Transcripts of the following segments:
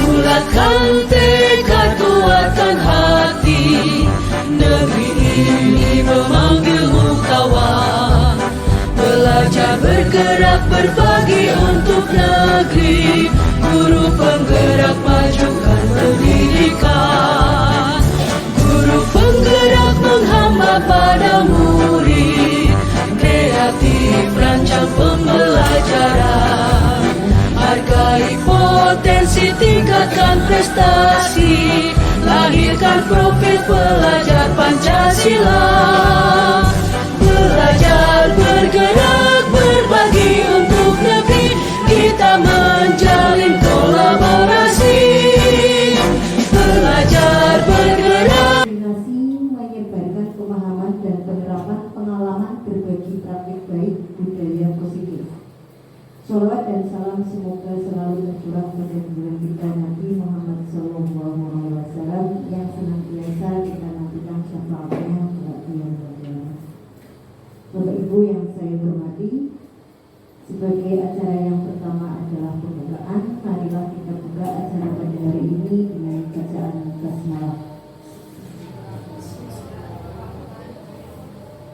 Bulatkan tekad, kuatkan hati, negeri ini memanggilmu kawan. Belajar bergerak berbagi untuk negeri, guru penggerak majukan pendidikan. Guru penggerak menghamba pada murid, kreatif rancang pembelajaran. Hargai potensi, tingkatkan prestasi, lahirkan profil pelajar Pancasila. Belajar bergerak berbagi untuk negeri, kita menjalin kolaborasi. Belajar bergerak. Menyebarkan pemahaman dan penerapan pengalaman berbagi praktik baik budaya positif. Sholawat dan salam semoga selalu tercurah pada junjungan kita Nabi Muhammad SAW yang senantiasa kita nantikan syafaatnya kelak yang Bapak Ibu yang saya hormati, sebagai acara yang pertama adalah pembukaan, marilah kita buka acara pada hari ini dengan bacaan basmalah.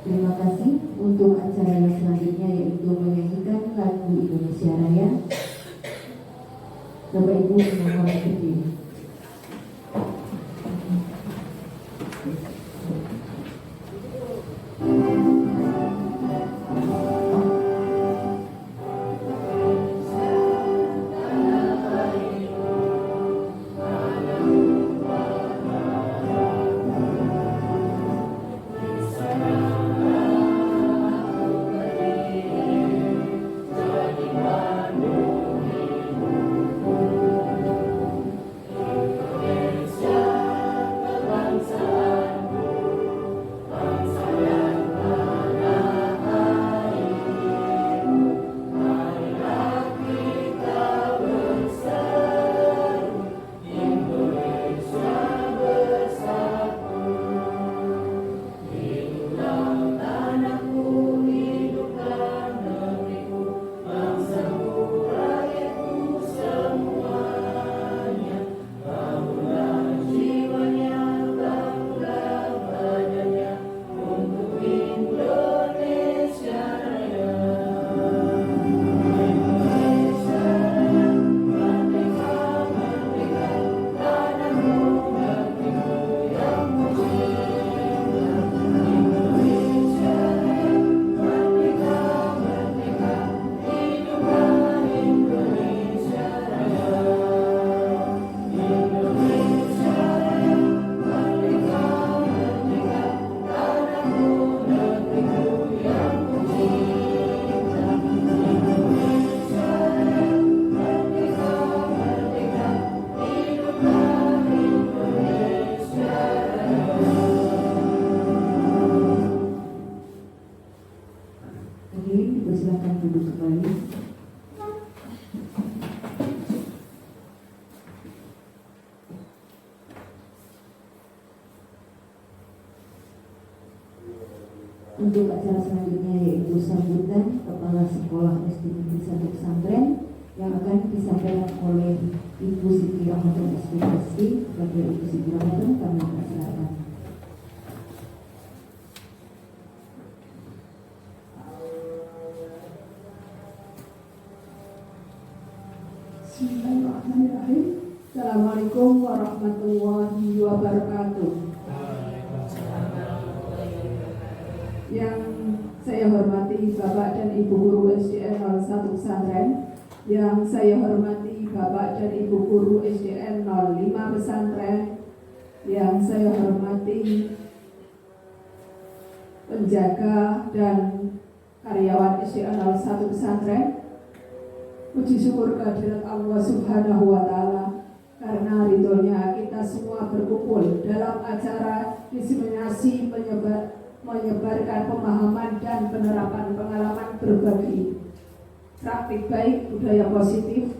Terima kasih. Untuk acara yang selanjutnya yaitu menyanyikan lagu Indonesia Raya. Bapak Ibu mohon berdiri. Untuk acara selanjutnya yaitu sambutan Kepala Sekolah SD Negeri 1 Pesantren yang akan disampaikan oleh Ibu Siti Ramadan SPSD. Kepada Ibu Siti Ramadan kami persilakan. Bismillahirrahmanirrahim. Assalamualaikum warahmatullahi wabarakatuh. Yang saya hormati Bapak dan Ibu Guru SDN 01 Pesantren, yang saya hormati Bapak dan Ibu Guru SDN 05 Pesantren, yang saya hormati penjaga dan karyawan SDN 01 Pesantren. Puji syukur kehadirat Allah Subhanahu wa Ta'ala karena ridhonya kita semua berkumpul dalam acara diseminasi menyebarkan pemahaman dan penerapan pengalaman berbagi praktik baik budaya positif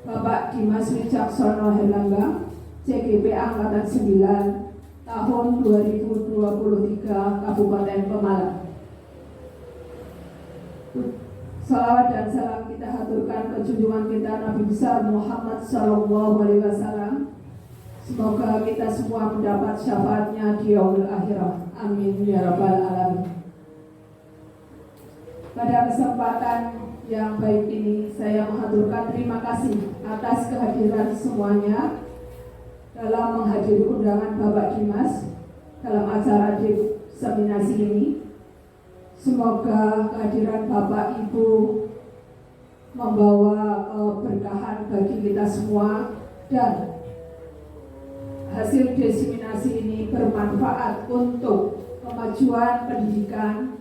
Bapak Dimas Wicaksono Herlambang, CGP Angkatan 9, tahun 2023, Kabupaten Pemalang. Salawat dan salam kita haturkan ke junjungan kita Nabi besar Muhammad SAW. Semoga kita semua mendapat syafaatnya di yaumil akhirah. Amin ya rabbal alamin. Pada kesempatan yang baik ini, saya mengaturkan terima kasih atas kehadiran semuanya dalam menghadiri undangan Bapak Dimas dalam acara diseminasi ini. Semoga kehadiran Bapak Ibu membawa keberkahan bagi kita semua dan hasil diseminasi ini bermanfaat untuk kemajuan pendidikan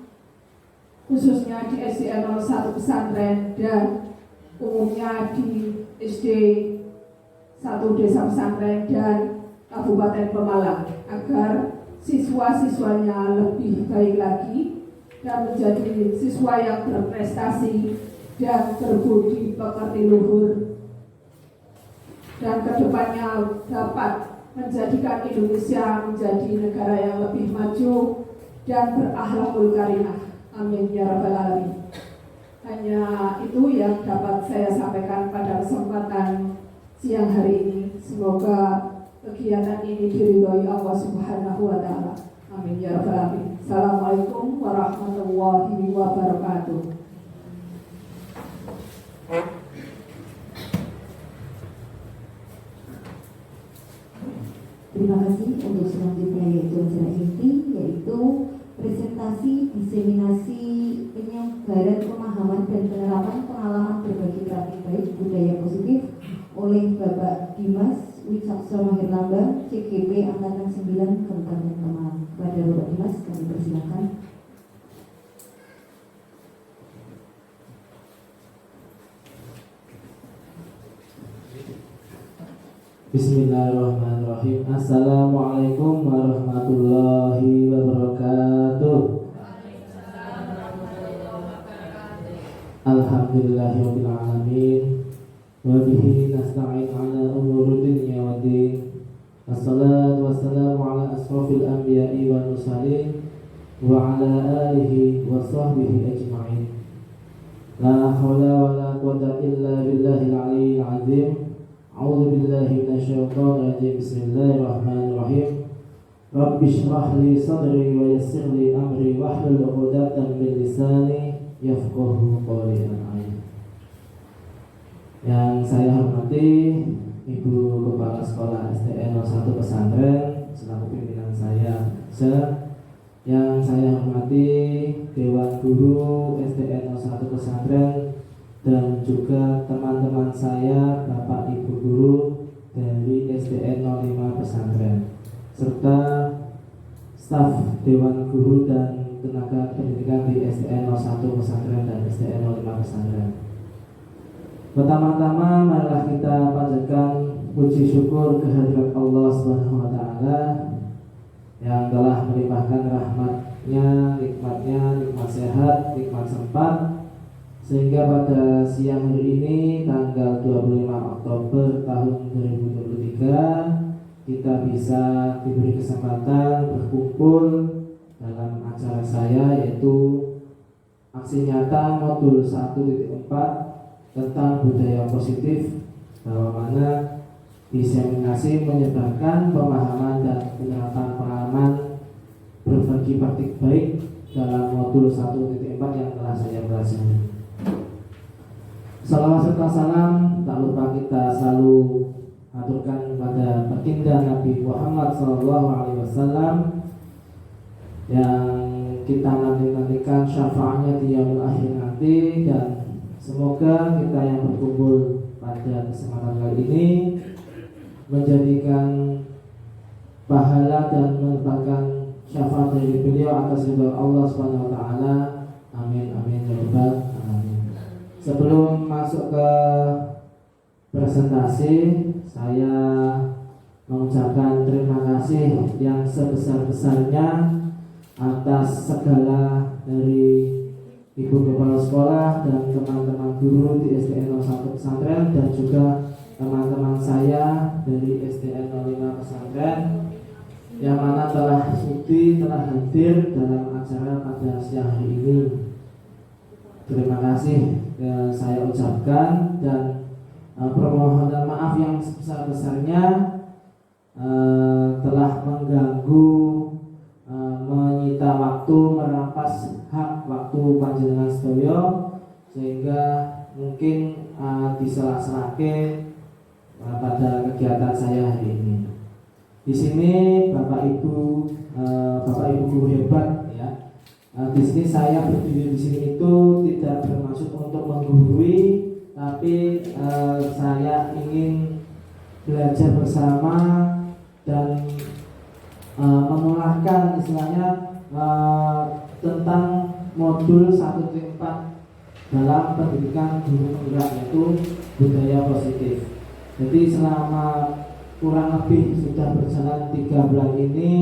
khususnya di SDN 01 Pesantren dan umumnya di SD 1 Desa Pesantren dan Kabupaten Pemalang agar siswa-siswanya lebih baik lagi dan menjadi siswa yang berprestasi dan berbudi pekerti luhur dan kedepannya dapat menjadikan Indonesia menjadi negara yang lebih maju dan berakhlakul karimah. Amin ya rabbal alamin. Hanya itu yang dapat saya sampaikan pada kesempatan siang hari ini. Semoga kegiatan ini diridhoi Allah Subhanahu wa taala. Amin ya rabbal alamin. Assalamualaikum warahmatullahi wabarakatuh. Terima kasih. Untuk selanjutnya yaitu acara inti, yaitu presentasi diseminasi penyebaran pemahaman dan penerapan pengalaman berbagi praktik baik budaya positif oleh Bapak Dimas Wicaksono Herlambang, CGP Angkatan 9 Kabupaten Pemalang. Kepada Bapak Dimas kami persilakan. Bismillahirrahmanirrahim. Assalamualaikum warahmatullahi wabarakatuh. Alhamdulillahirabbil alamin. Wa bihi nasta'in ala umuri dunya waddin. Wassalatu wassalamu ala asrofil anbiya'i wal mursalin wa ala alihi wa sahbihi ajma'in. La haula wa la quwwata illa billahil aliyyil azim. A'udzu billahi minasyaitonir rajim. Bismillahirrahmanirrahim. Rabbi shrah li sadri wa yassir li amri wahlul 'uqdatam min lisani yafqahu qawli. Yang saya hormati Ibu Kepala Sekolah SDN 01 Pesantren selaku pimpinan saya, yang saya hormati Dewan Guru SDN 01 Pesantren dan juga teman-teman saya, Bapak Ibu Guru dari SDN 05 Pesantren, serta staf Dewan Guru dan tenaga pendidikan di SDN 01 Pesantren dan SDN 05 Pesantren. Pertama-tama marilah kita panjatkan puji syukur kehadirat Allah Subhanahu wa taala yang telah melimpahkan rahmat-Nya, nikmat-Nya, nikmat sehat, nikmat sempat, sehingga pada siang hari ini tanggal 25 Oktober tahun 2023 kita bisa diberi kesempatan berkumpul dalam acara saya, yaitu aksi nyata modul 1.4 tentang budaya positif, bahwa mana diseminasi menyebarkan pemahaman dan penerapan pengalaman berbagi praktik baik dalam modul 1.4 yang telah saya pelajari. Salawat serta salam tak lupa kita selalu aturkan pada baginda Nabi Muhammad SAW yang kita nantikan syafaatnya di yaumil akhir nanti, dan semoga kita yang berkumpul pada kesempatan kali ini menjadikan pahala dan mendapatkan syafaat dari beliau atas ridha Allah Subhanahu wa taala. Amin amin ya rabbal alamin. Sebelum masuk ke presentasi, saya mengucapkan terima kasih yang sebesar-besarnya atas segala dari Ibu Kepala Sekolah dan teman-teman guru di SDN 01 Pesantren dan juga teman-teman saya dari SDN 05 Pesantren yang mana telah hadir dalam acara pada siang hari ini. Terima kasih saya ucapkan, dan permohonan maaf yang sebesar-besarnya telah mengganggu, menyita waktu, merampas hak waktu panjenengan sedaya, sehingga mungkin diselah-selahke pada kegiatan saya hari ini. Di sini Bapak Ibu guru hebat ya. Di sini saya berdiri di sini itu tidak bermaksud untuk menggurui, tapi saya ingin belajar bersama dan menularkan istilahnya tentang modul 1.4 dalam pendidikan guru penggerak, yaitu budaya positif. Jadi selama kurang lebih sudah berjalan 3 bulan ini,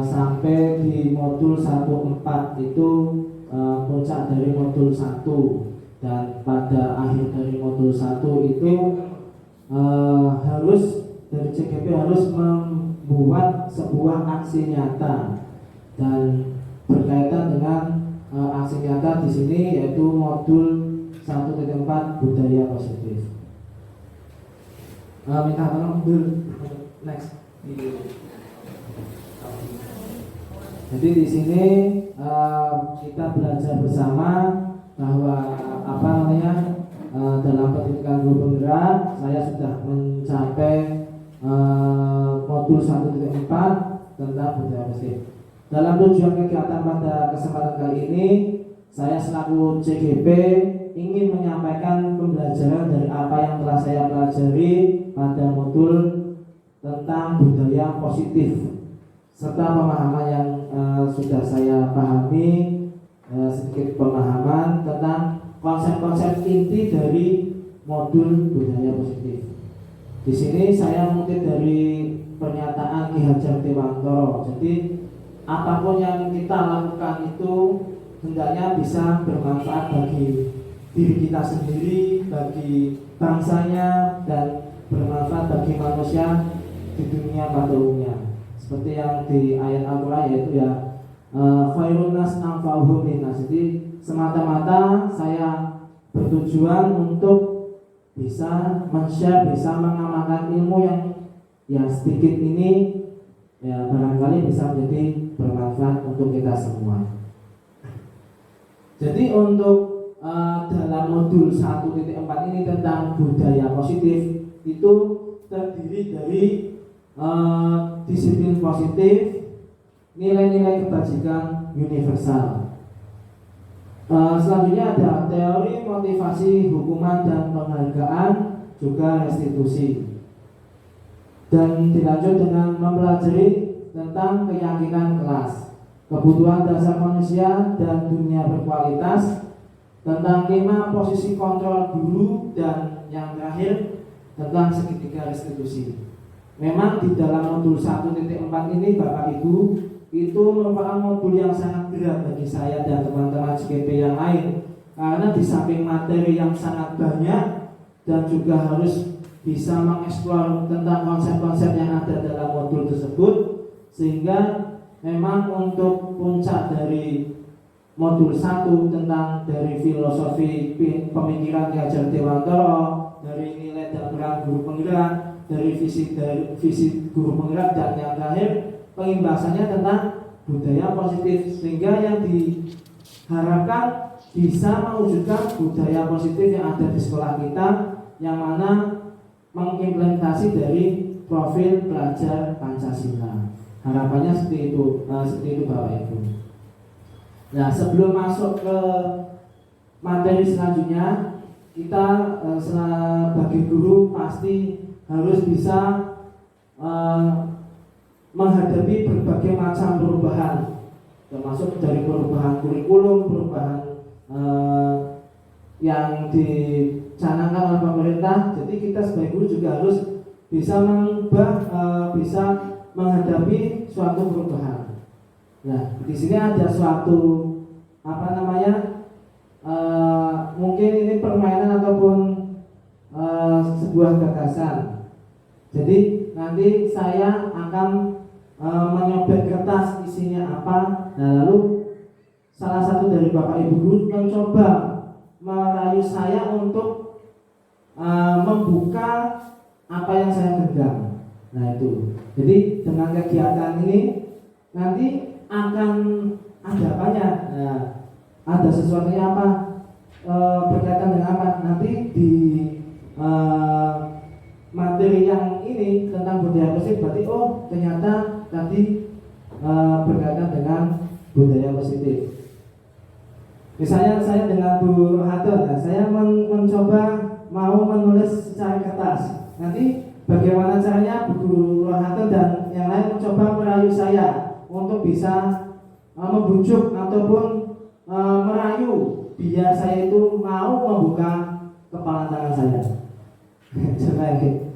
sampai di modul 1.4 itu puncak dari modul 1, dan pada akhir dari modul 1 itu harus dari CGP harus membuat sebuah aksi nyata, dan berkaitan dengan aksi nyata di sini yaitu modul 1.4 budaya positif. Minta tolong next. Jadi di sini kita belajar bersama bahwa dalam pendidikan guru penggerak saya sudah mencapai modul 1.4 tentang budaya positif. Dalam tujuan kegiatan pada kesempatan kali ini, saya selaku CGP ingin menyampaikan pembelajaran dari apa yang telah saya pelajari pada modul tentang budaya positif, serta pemahaman yang sudah saya pahami, sedikit pemahaman tentang konsep-konsep inti dari modul budaya positif. Di sini saya mengutip dari pernyataan Ki Hajar Dewantoro. Jadi apapun yang kita lakukan itu hendaknya bisa bermanfaat bagi diri kita sendiri, bagi bangsanya, dan bermanfaat bagi manusia di dunia pada umumnya. Seperti yang di ayat Al-Quran, yaitu ya khairun nas anfa'uhum linnas. Jadi semata-mata saya bertujuan untuk bisa men-share, bisa mengamalkan ilmu yang ya sedikit ini, ya barangkali bisa menjadi bermanfaat untuk kita semua. Jadi untuk dalam modul 1.4 ini tentang budaya positif itu terdiri dari disiplin positif, nilai-nilai kebajikan universal. Selanjutnya ada teori motivasi, hukuman dan penghargaan, juga restitusi. Dan dilanjut dengan mempelajari tentang keyakinan kelas, kebutuhan dasar manusia dan dunia berkualitas, tentang 5 posisi kontrol guru, dan yang terakhir tentang segitiga restitusi. Memang di dalam modul 1.4 ini Bapak Ibu, itu merupakan modul yang sangat berat bagi saya dan teman-teman CGP yang lain, karena di samping materi yang sangat banyak dan juga harus bisa mengeksplor tentang konsep-konsep yang ada dalam modul tersebut, sehingga memang untuk puncak dari modul 1 tentang dari filosofi pemikiran Ki Hajar Dewantoro, dari nilai dan peran guru penggerak, dari visi guru penggerak, dan yang terakhir pengimbasannya tentang budaya positif, sehingga yang diharapkan bisa mewujudkan budaya positif yang ada di sekolah kita, yang mana mengimplementasi dari profil pelajar Pancasila. Harapannya seperti itu Bapak Ibu. Nah, sebelum masuk ke materi selanjutnya, kita sebagai guru pasti harus bisa menghadapi berbagai macam perubahan, termasuk dari perubahan kurikulum, perubahan yang dicanangkan oleh pemerintah. Jadi kita sebagai guru juga harus bisa mengubah, bisa menghadapi suatu perubahan. Nah, di sini ada suatu mungkin ini permainan ataupun sebuah gagasan. Jadi nanti saya akan menyobek kertas isinya apa. Nah, lalu salah satu dari Bapak Ibu guru mencoba merayu saya untuk membuka apa yang saya genggam. Nah itu. Jadi dengan kegiatan ini nanti akan ada banyak. Nah, ada sesuatunya apa? Berkaitan dengan apa? Nanti di materi yang ini tentang budaya positif, berarti oh ternyata tadi berkaitan dengan budaya positif. Misalnya saya dengan Bu Rohaton, nah, saya mencoba mau menulis secara kertas. Nanti bagaimana caranya Bu Rohaton dan yang lain mencoba merayu saya untuk bisa membujuk ataupun merayu biar saya itu mau membuka kepala tangan saya. Coba ini.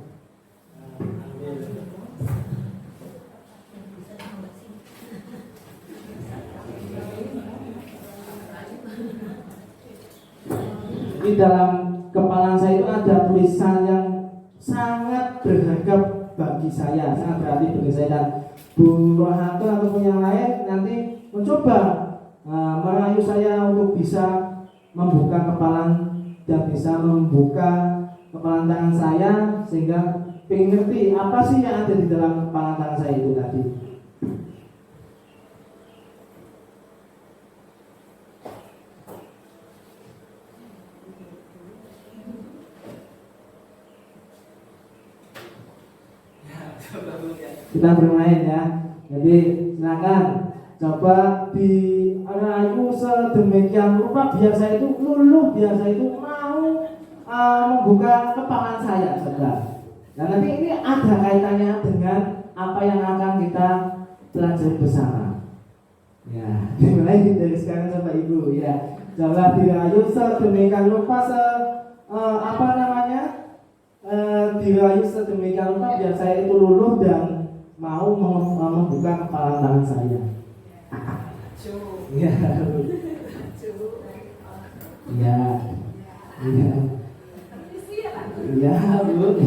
Jadi dalam kepala saya itu ada tulisan yang sangat berharga bagi saya, sangat berarti bagi saya, dan Bu Rohanto ataupun yang lain nanti mencoba merayu saya untuk bisa membuka kepala dan bisa membuka kepala tangan saya sehingga pengen ngerti apa sih yang ada di dalam kepala tangan saya itu tadi. Kita bermain ya. Jadi silakan coba dirayu sedemikian rupa biar saya itu luluh, biar saya itu mau membuka kepala saya, saudara. Dan nanti ini ada kaitannya dengan apa yang akan kita pelajari bersama. Ya, dimulai dari sekarang Bapak Ibu ya. Coba dirayu sedemikian rupa dirayu sedemikian rupa biar saya itu luluh dan mau membuka kepala tangan saya. Ya. Ya. Ya. Ya, Bu.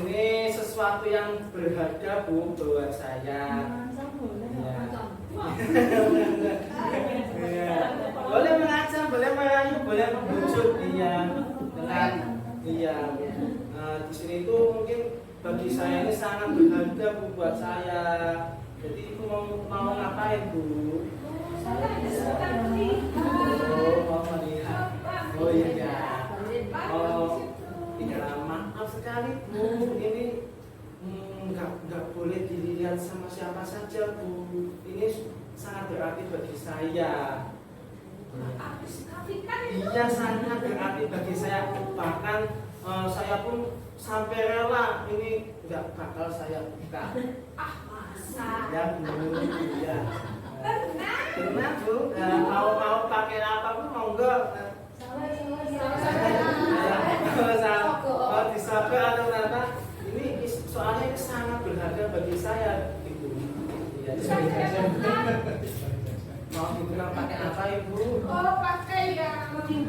Ini sesuatu yang berharga, Bu, buat saya. Ya. Boleh mengajak, boleh merayu, boleh membujuk, iya. Dengan iya. Di sini itu mungkin bagi saya ini sangat berharga, Bu, buat saya. Jadi Ibu mau ngapain, Bu? Mau melihat. Oh iya. Oh, iya, maaf sekali, Bu. Ini nggak boleh dilihat sama siapa saja, Bu. Ini sangat berarti bagi saya. Iya, sangat berarti bagi saya. Bahkan saya pun sampai rela ini nggak bakal saya buka. Ya, Bu. Ya. Benar, Bu. Mau pakai apa pun mau enggak? Mau disabet atau apa? Ini soalnya sangat berharga bagi saya, Ibu. Iya. Mau dibilang pakai apa, Ibu? Oh, pakai yang putih.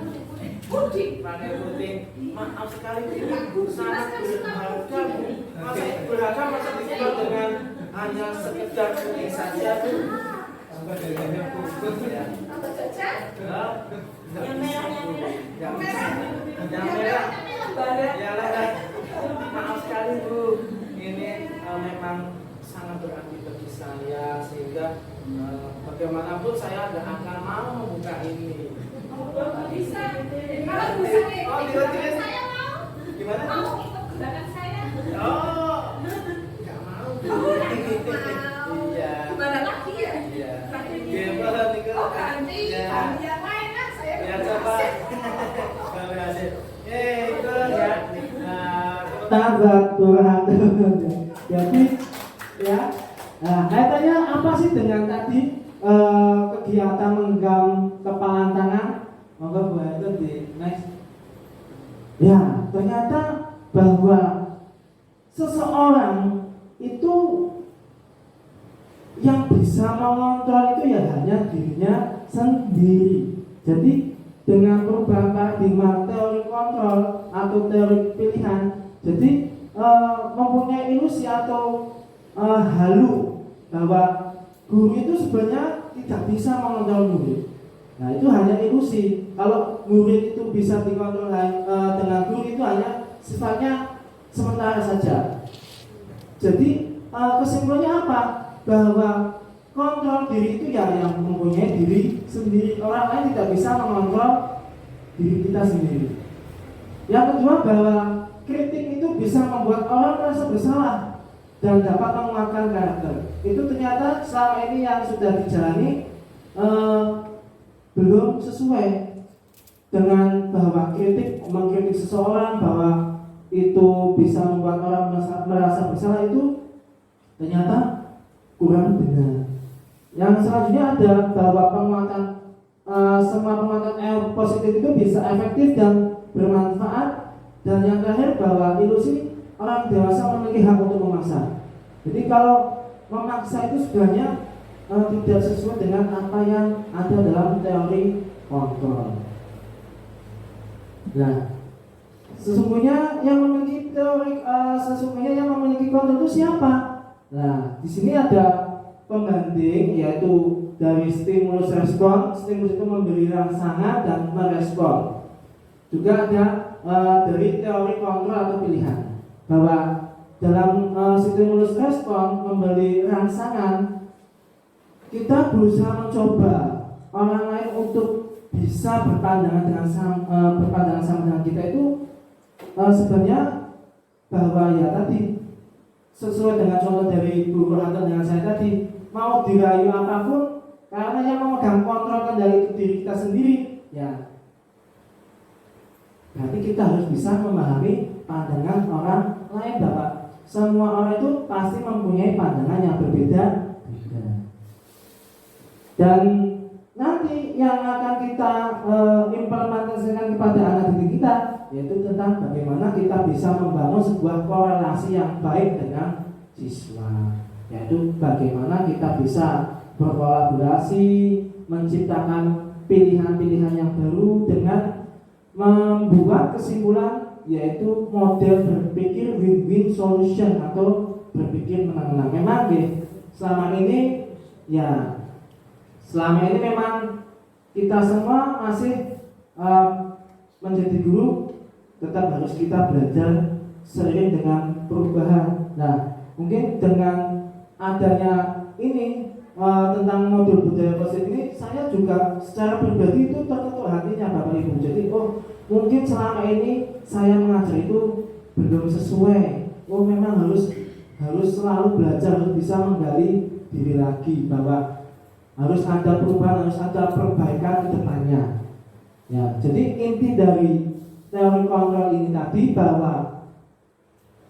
Pakai putih. Maaf sekali, ini sangat berharga, Bu. Masa berharga masa dijual dengan hanya sekedar putih saja, Bu. Ya. Yang merah. Ya lah. Maaf sekali, Bu. Ini memang sangat berarti bagi saya sehingga bagaimanapun saya tidak akan mau membuka ini. Bisa. Kalau bisa saya mau. Gimana? Mau ikut ke belakang saya. Oh, nggak mau. Iya. Gimana lagi ya? Iya. Gimana nih? Oh, ganti yang lain lah saya. Ya coba. Coba hasil. Itu ya. Tabat Tuhan. Jadi ya. Nah, kaitannya apa sih dengan tadi kegiatan menggenggam kepala tangan? Monggo Bu itu di next. Ya, ternyata bahwa seseorang itu yang bisa mengontrol itu ya hanya dirinya sendiri. sendiri. Jadi dengan perubahan paradigma teori kontrol atau teori pilihan, jadi mempunyai ilusi atau halu bahwa guru itu sebenarnya tidak bisa mengontrol murid. Nah, itu hanya ilusi. Kalau murid itu bisa dikontrol dengan guru, itu hanya sifatnya sementara saja. Jadi kesimpulannya apa? Bahwa kontrol diri itu ya yang mempunyai diri sendiri. Orang lain tidak bisa mengontrol diri kita sendiri. Yang kedua, bahwa kritik itu bisa membuat orang merasa bersalah dan dapat menguatkan karakter. Itu ternyata selama ini yang sudah dijalani belum sesuai dengan bahwa mengkritik seseorang bahwa itu bisa membuat orang merasa bersalah, itu ternyata kurang benar. Yang selanjutnya ada bahwa semua penguatan positif itu bisa efektif dan bermanfaat. Dan yang terakhir, bahwa ilusi orang dewasa memiliki hak untuk memaksa. Jadi kalau memaksa itu sebenarnya tidak sesuai dengan apa yang ada dalam teori kontrol. Nah, sesungguhnya yang memiliki kontrol itu siapa? Nah, di sini ada pembanding, yaitu dari stimulus respon. Stimulus itu memberi rangsangan dan merespon. Juga ada dari teori kontrol atau pilihan, bahwa dalam stimulus respon memberi rangsangan, kita berusaha mencoba orang lain untuk bisa berpandangan sama dengan kita. Itu sebenarnya bahwa ya tadi sesuai dengan contoh dari guru atau dengan saya tadi, mau dirayu apapun, karena yang memegang kontrol kendali itu diri kita sendiri, ya berarti kita harus bisa memahami pandangan orang lain, Bapak. Semua orang itu pasti mempunyai pandangan yang berbeda. Dan nanti yang akan kita implementasikan kepada anak didik kita, yaitu tentang bagaimana kita bisa membangun sebuah korelasi yang baik dengan siswa, yaitu bagaimana kita bisa berkolaborasi, menciptakan pilihan-pilihan yang baru dengan membuat kesimpulan, yaitu model berpikir win-win solution atau berpikir menang-menang. Memang selama ini memang kita semua masih menjadi guru, tetap harus kita belajar seiring dengan perubahan. Nah, mungkin dengan adanya ini tentang modul budaya positif ini, saya juga secara pribadi itu terketuk hatinya, Bapak Ibu. Jadi mungkin selama ini saya mengajar itu belum sesuai. Memang harus selalu belajar, harus bisa menggali diri lagi, bahwa harus ada perubahan, harus ada perbaikan ke depannya. Ya, jadi inti dari teori kontrol ini tadi, bahwa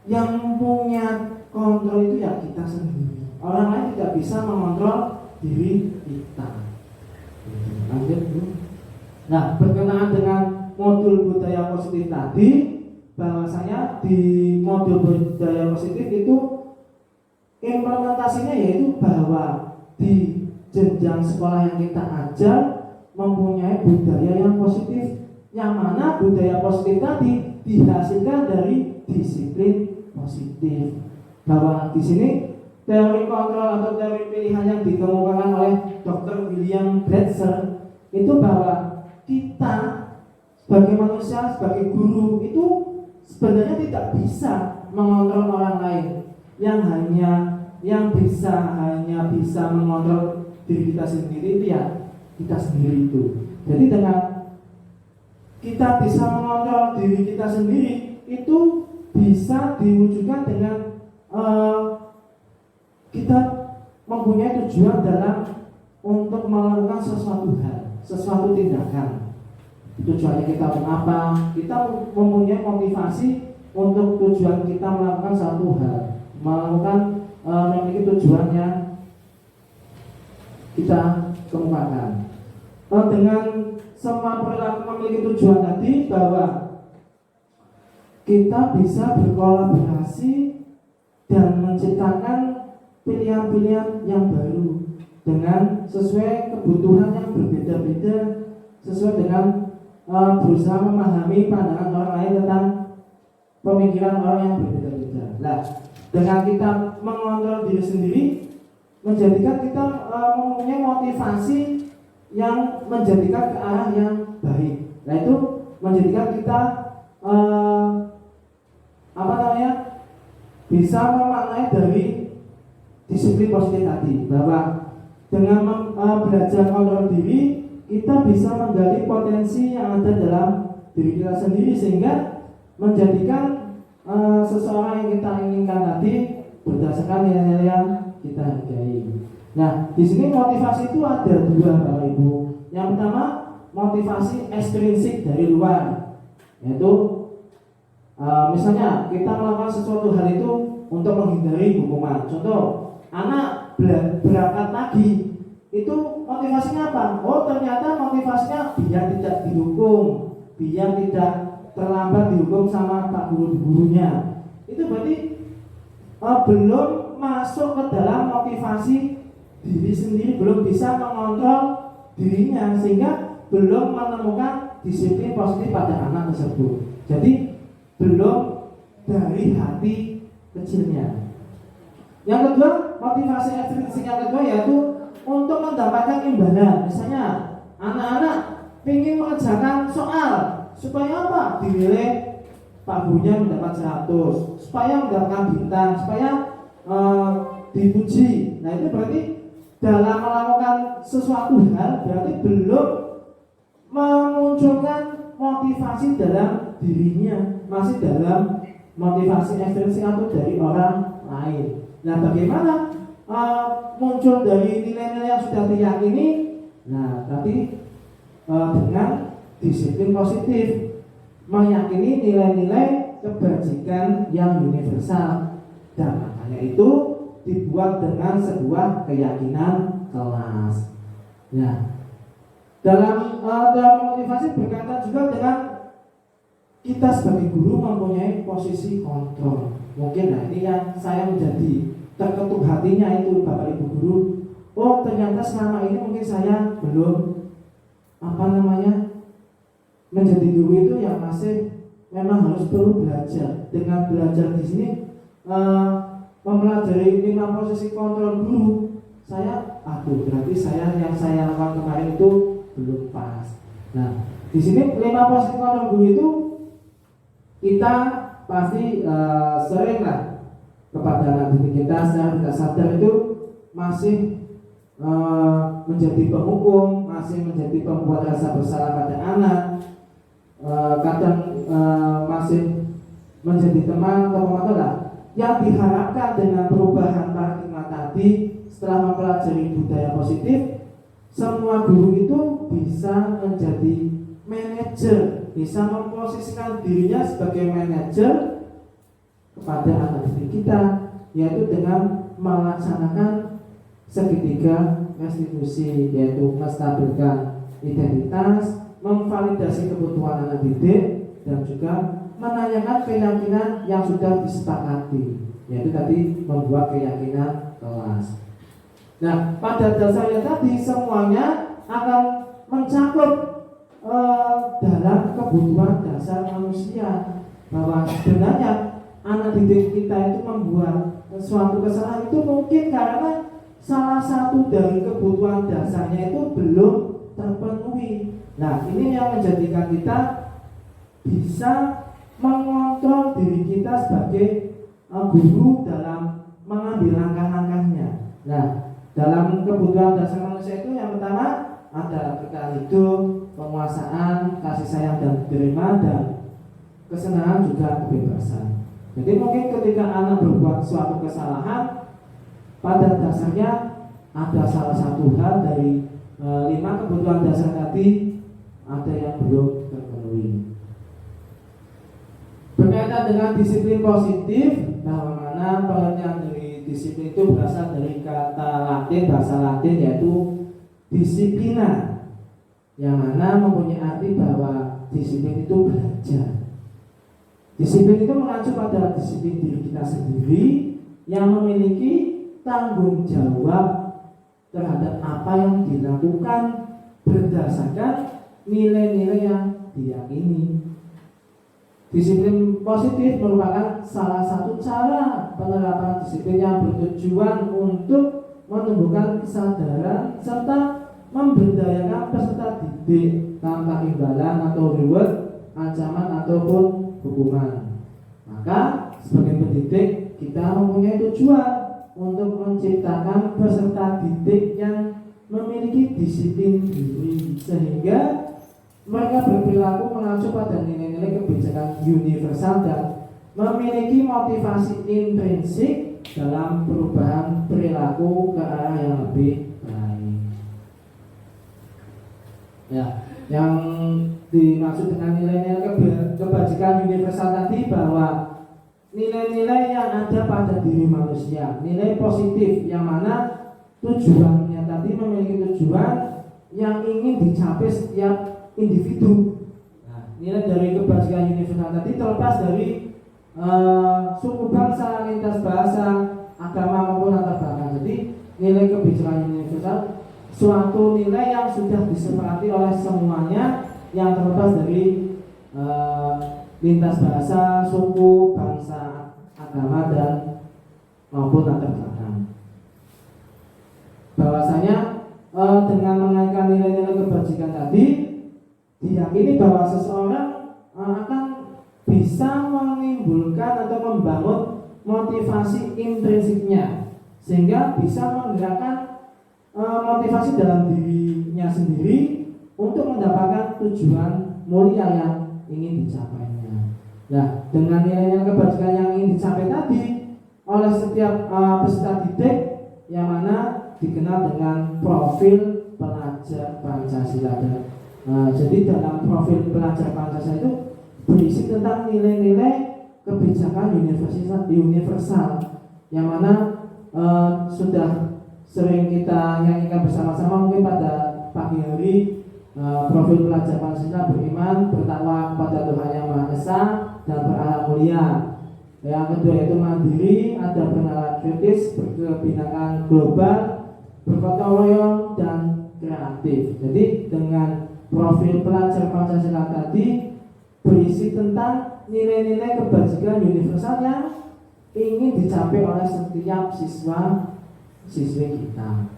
yang punya kontrol itu ya kita sendiri. Orang lain tidak bisa mengontrol diri kita. Lanjut. Nah, berkenaan dengan modul budaya positif tadi, bahwasanya di modul budaya positif itu implementasinya yaitu bahwa di jenjang sekolah yang kita ajar mempunyai budaya yang positif, yang mana budaya positif tadi dihasilkan dari disiplin positif. Bahwa di sini teori kontrol atau teori pilihan yang dikemukakan oleh Dr. William Glasser itu, bahwa kita sebagai manusia, sebagai guru itu sebenarnya tidak bisa mengontrol orang lain. Yang bisa mengontrol diri kita sendiri itu ya kita sendiri itu. Jadi dengan kita bisa mengontrol diri kita sendiri, itu bisa diwujudkan dengan kita mempunyai tujuan dalam untuk melakukan sesuatu tindakan. Tujuannya kita untuk apa? Kita mempunyai motivasi untuk tujuan kita melakukan satu hal, memiliki tujuan yang kita kemukakan. Dengan semua perilaku memiliki tujuan tadi, bahwa kita bisa berkolaborasi dan menciptakan pilihan-pilihan yang baru dengan sesuai kebutuhan yang berbeda-beda sesuai dengan berusaha memahami pandangan orang lain tentang pemikiran orang yang berbeda-beda. Nah, dengan kita mengontrol diri sendiri, menjadikan kita mempunyai motivasi yang menjadikan ke arah yang baik. Nah, itu menjadikan kita bisa memaknai dari disiplin positif tadi, bahwa dengan belajar kontrol diri, kita bisa menggali potensi yang ada dalam diri kita sendiri, sehingga menjadikan seseorang yang kita inginkan tadi berdasarkan nilai-nilai yang kita hargai. Nah, di sini motivasi itu ada dua, Bapak Ibu. Yang pertama, motivasi ekstrinsik dari luar, yaitu misalnya kita melakukan sesuatu hal itu untuk menghindari hukuman. Contoh, anak berangkat pagi, itu motivasinya apa? Oh, ternyata motivasinya biar tidak dihukum, biar tidak terlambat dihukum sama pak guru-gurunya. Itu berarti belum masuk ke dalam motivasi diri sendiri, belum bisa mengontrol dirinya, sehingga belum menemukan disiplin positif pada anak tersebut. Jadi belum dari hati kecilnya. Yang kedua, motivasi ekstrinsik yang kedua yaitu untuk mendapatkan imbalan. Misalnya anak-anak ingin mengerjakan soal supaya apa? Dinilai pak gurunya mendapat 100, supaya mendapatkan bintang, supaya dipuji. Nah, itu berarti dalam melakukan sesuatu hal berarti belum memunculkan motivasi dalam dirinya, masih dalam motivasi ekstrinsik atau dari orang lain. Nah, bagaimana muncul dari nilai-nilai yang sudah diyakini? Nah, tadi dengan disiplin positif, meyakini nilai-nilai kebajikan yang universal, dan makanya itu dibuat dengan sebuah keyakinan kelas. Ya, dalam motivasi berkaitan juga dengan kita sebagai guru mempunyai posisi kontrol. Mungkin ini yang saya menjadi terketuk hatinya itu, Bapak Ibu guru. Oh, ternyata selama ini mungkin saya belum menjadi guru itu yang masih memang harus perlu belajar. Dengan belajar di sini mempelajari 5 posisi kontrol guru, berarti yang saya lakukan kemarin itu belum pas. Nah, di sini 5 posisi kontrol guru itu kita pasti sering lah kepada anak didik kita secara tidak sadar itu masih menjadi penghukum, masih menjadi pembuat rasa bersalah pada anak, kadang masih menjadi teman atau pemantau lah. Yang diharapkan dengan perubahan paradigma tadi, setelah mempelajari budaya positif, semua guru itu bisa menjadi manajer, bisa memposisikan dirinya sebagai manajer kepada anak didik kita, yaitu dengan melaksanakan segitiga restitusi, yaitu menstabilkan identitas, memvalidasi kebutuhan anak didik, dan juga menanyakan keyakinan yang sudah disepakati, yaitu tadi membuat keyakinan kelas. Nah, pada dasarnya tadi semuanya akan mencakup dalam kebutuhan dasar manusia, bahwa sebenarnya anak didik kita itu membuat suatu kesalahan itu mungkin karena salah satu dari kebutuhan dasarnya itu belum terpenuhi. Nah, ini yang menjadikan kita bisa mengontrol diri kita sebagai guru dalam mengambil langkah-langkahnya. Nah, dalam kebutuhan dasar manusia itu yang pertama ada bertahan hidup, penguasaan, kasih sayang dan diterima, dan kesenangan juga kebebasan. Jadi mungkin ketika anak berbuat suatu kesalahan, pada dasarnya ada salah satu hal dari 5 kebutuhan dasar tadi ada yang belum terpenuhi. Berkaitan dengan disiplin positif, bahwa mana pengertian dari disiplin itu berasal dari kata Latin, bahasa Latin yaitu disiplina, yang mana mempunyai arti bahwa disiplin itu belajar. Disiplin itu mengacu pada disiplin diri kita sendiri yang memiliki tanggung jawab terhadap apa yang dilakukan berdasarkan nilai-nilai yang diyakini. Disiplin positif merupakan salah satu cara penerapan disiplin yang bertujuan untuk menumbuhkan kesadaran serta memberdayakan peserta didik tanpa imbalan atau reward, ancaman ataupun hukuman. Maka sebagai pendidik kita mempunyai tujuan untuk menciptakan peserta didik yang memiliki disiplin diri sehingga mereka berperilaku mengacu pada nilai-nilai kebijakan universal dan memiliki motivasi intrinsik dalam perubahan perilaku ke arah yang lebih baik. Ya, yang dimaksud dengan nilai-nilai kebajikan universal tadi bahwa nilai-nilai yang ada pada diri manusia, nilai positif yang mana tujuannya tadi memiliki tujuan yang ingin dicapai setiap individu. Nah, nilai dari kebajikan universal tadi terlepas dari suku bangsa, lintas bahasa, agama maupun latar belakang. Jadi nilai kebijakan universal suatu nilai yang sudah disepakati oleh semuanya yang terlepas dari lintas bahasa, suku, bangsa, agama dan maupun latar belakang. Bahwasanya dengan mengaitkan nilai-nilai kebajikan tadi, diyakini bahwa seseorang akan bisa menimbulkan atau membangun motivasi intrinsiknya sehingga bisa menggerakkan motivasi dalam dirinya sendiri untuk mendapatkan tujuan mulia yang ingin dicapainya. Nah, dengan nilai-nilai kebajikan yang ingin dicapai tadi oleh setiap peserta didik yang mana dikenal dengan profil pelajar Pancasila. Jadi dalam profil pelajar Pancasila itu berisi tentang nilai-nilai kebijakan universal yang mana sudah sering kita nyanyikan bersama-sama mungkin pada pagi hari. Profil pelajar Pancasila beriman, bertakwa kepada Tuhan Yang Maha Esa dan berakhlak mulia. Yang kedua yaitu mandiri, ada bernalar kritis, berkebinekaan global, bergotong royong dan kreatif. Jadi dengan profil pelajar Pancasila tadi berisi tentang nilai-nilai kebajikan universal yang ingin dicapai oleh setiap siswi kita.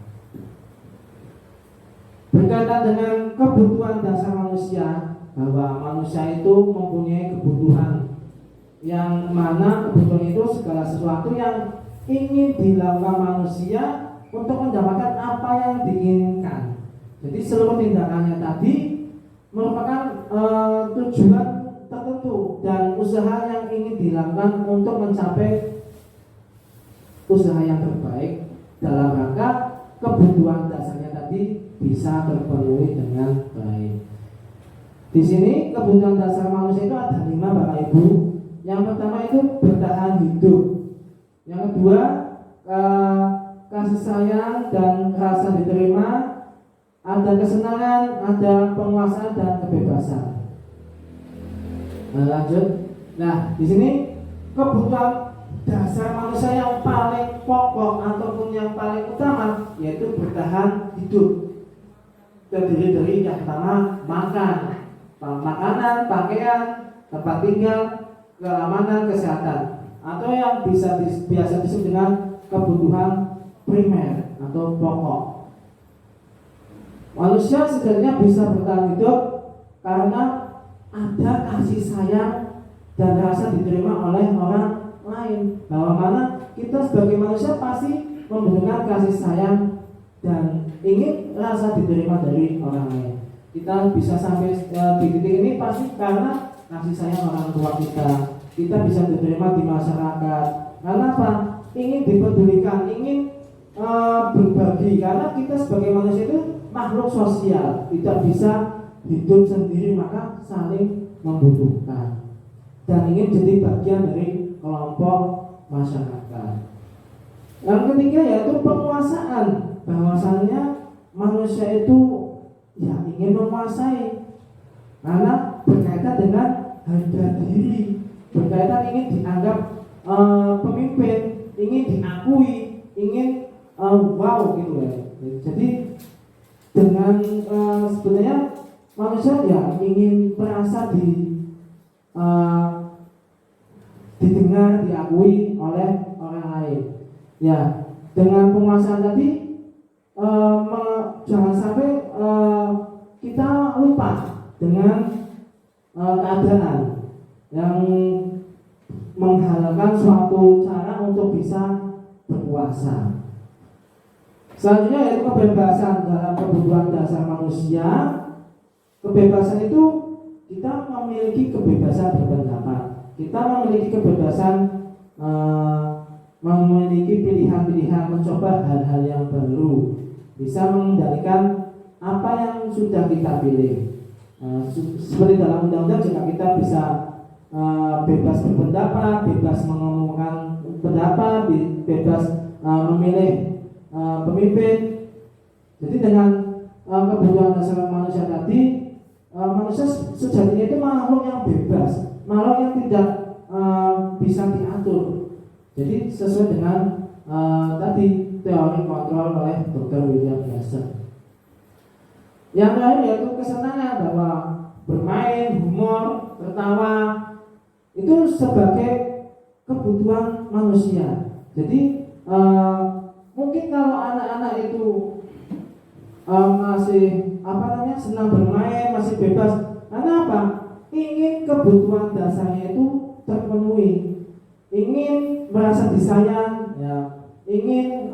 Berkaitan dengan kebutuhan dasar manusia, bahwa manusia itu mempunyai kebutuhan yang mana kebutuhan itu segala sesuatu yang ingin dilakukan manusia untuk mendapatkan apa yang diinginkan. Jadi seluruh tindakannya tadi merupakan tujuan tertentu dan usaha yang ingin dilakukan untuk mencapai usaha yang terbaik dalam rangka kebutuhan dasarnya tadi bisa terpenuhi dengan baik. Di sini kebutuhan dasar manusia itu ada 5 Bapak Ibu. Yang pertama itu bertahan hidup. Yang kedua kasih sayang dan rasa diterima. Ada kesenangan, ada penguasaan dan kebebasan. Lanjut. Nah, di sini kebutuhan dasar manusia yang paling pokok ataupun yang paling utama yaitu bertahan hidup. Terdiri dari yang pertama makan, makanan, pakaian, tempat tinggal, keamanan, kesehatan, atau yang biasa disebut dengan kebutuhan primer atau pokok. Manusia sebenarnya bisa bertahan hidup karena ada kasih sayang dan rasa diterima oleh orang lain. Bahwa mana kita sebagai manusia pasti membutuhkan kasih sayang dan ingin rasa diterima dari orang lain. Kita bisa sampai di titik ini pasti karena kasih sayang orang tua kita. Kita bisa diterima di masyarakat. Karena apa? Ingin dipedulikan, ingin berbagi. Karena kita sebagai manusia itu makhluk sosial, tidak bisa hidup sendiri, maka saling membutuhkan dan ingin jadi bagian dari kelompok masyarakat. Yang ketiga yaitu penguasaan. Bahwasannya manusia itu ya ingin menguasai karena berkaitan dengan harga diri, berkaitan ingin dianggap pemimpin, ingin diakui, ingin wow gitu ya. Jadi dengan sebenarnya manusia ya ingin merasa didengar, diakui oleh orang lain. Ya, dengan penguasaan tadi jangan sampai kita lupa dengan keadaan yang menghalalkan suatu cara untuk bisa berkuasa. Selanjutnya yaitu kebebasan dalam kebutuhan dasar manusia. Kebebasan itu kita memiliki kebebasan berpendapat, kita memiliki kebebasan memiliki pilihan-pilihan, mencoba hal-hal yang baru, bisa mengendalikan apa yang sudah kita pilih. Seperti dalam undang-undang juga kita bisa bebas berpendapat, bebas mengumumkan pendapat, bebas memilih pemimpin. Jadi dengan kebutuhan dasar manusia tadi, manusia sejatinya itu makhluk yang bebas, makhluk yang tidak bisa diatur. Jadi sesuai dengan tadi teori kontrol oleh Dr. William Jackson. Yang lain yaitu kesenangan, bahwa bermain, humor, tertawa itu sebagai kebutuhan manusia. Jadi mungkin kalau anak-anak itu masih senang bermain, masih bebas, karena apa? Ingin kebutuhan dasarnya itu terpenuhi, ingin merasa disayang, ya, ingin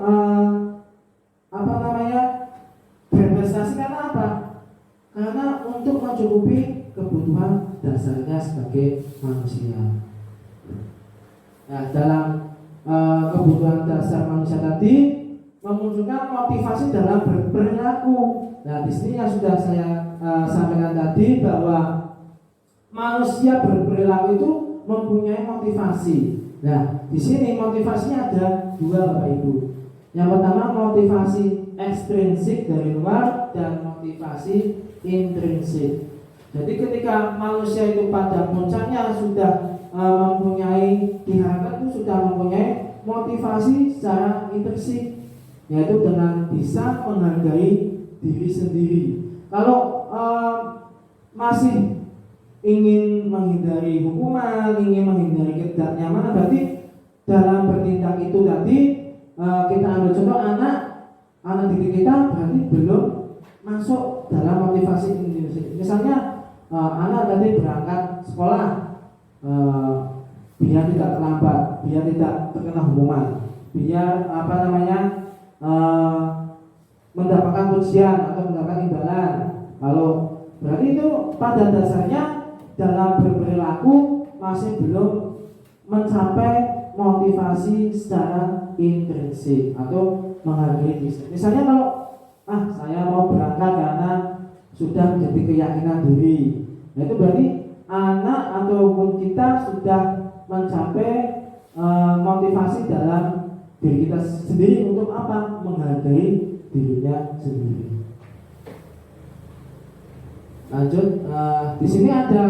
berprestasi. Karena apa? Karena untuk mencukupi kebutuhan dasarnya sebagai manusia. Nah, dalam kebutuhan dasar manusia tadi memunculkan motivasi dalam berperilaku. Nah, di sini yang sudah saya sampaikan tadi, bahwa manusia berperilaku itu mempunyai motivasi. Nah, di sini motivasinya ada dua, Bapak Ibu. Yang pertama motivasi ekstrinsik dari luar dan motivasi intrinsik. Jadi ketika manusia itu pada puncaknya sudah mempunyai, diharapkan itu sudah mempunyai motivasi secara intrinsik, yaitu dengan bisa menghargai diri sendiri. Kalau masih ingin menghindari hukuman, ingin menghindari ketidaknyamanan, berarti dalam bertindak itu tadi kita ambil contoh anak didik kita, berarti belum masuk dalam motivasi intrinsik. Misalnya anak tadi berangkat sekolah biar tidak terlambat, biar tidak terkena hukuman, biar mendapatkan pujian atau mendapatkan imbalan. Kalau berarti itu pada dasarnya dalam berperilaku masih belum mencapai motivasi secara intrinsik atau menghargai diri. Misalnya kalau saya mau berangkat karena sudah menjadi keyakinan diri, nah itu berarti anak ataupun kita sudah mencapai motivasi dalam diri kita sendiri untuk apa? Menghargai dirinya sendiri. Lanjut, di sini ada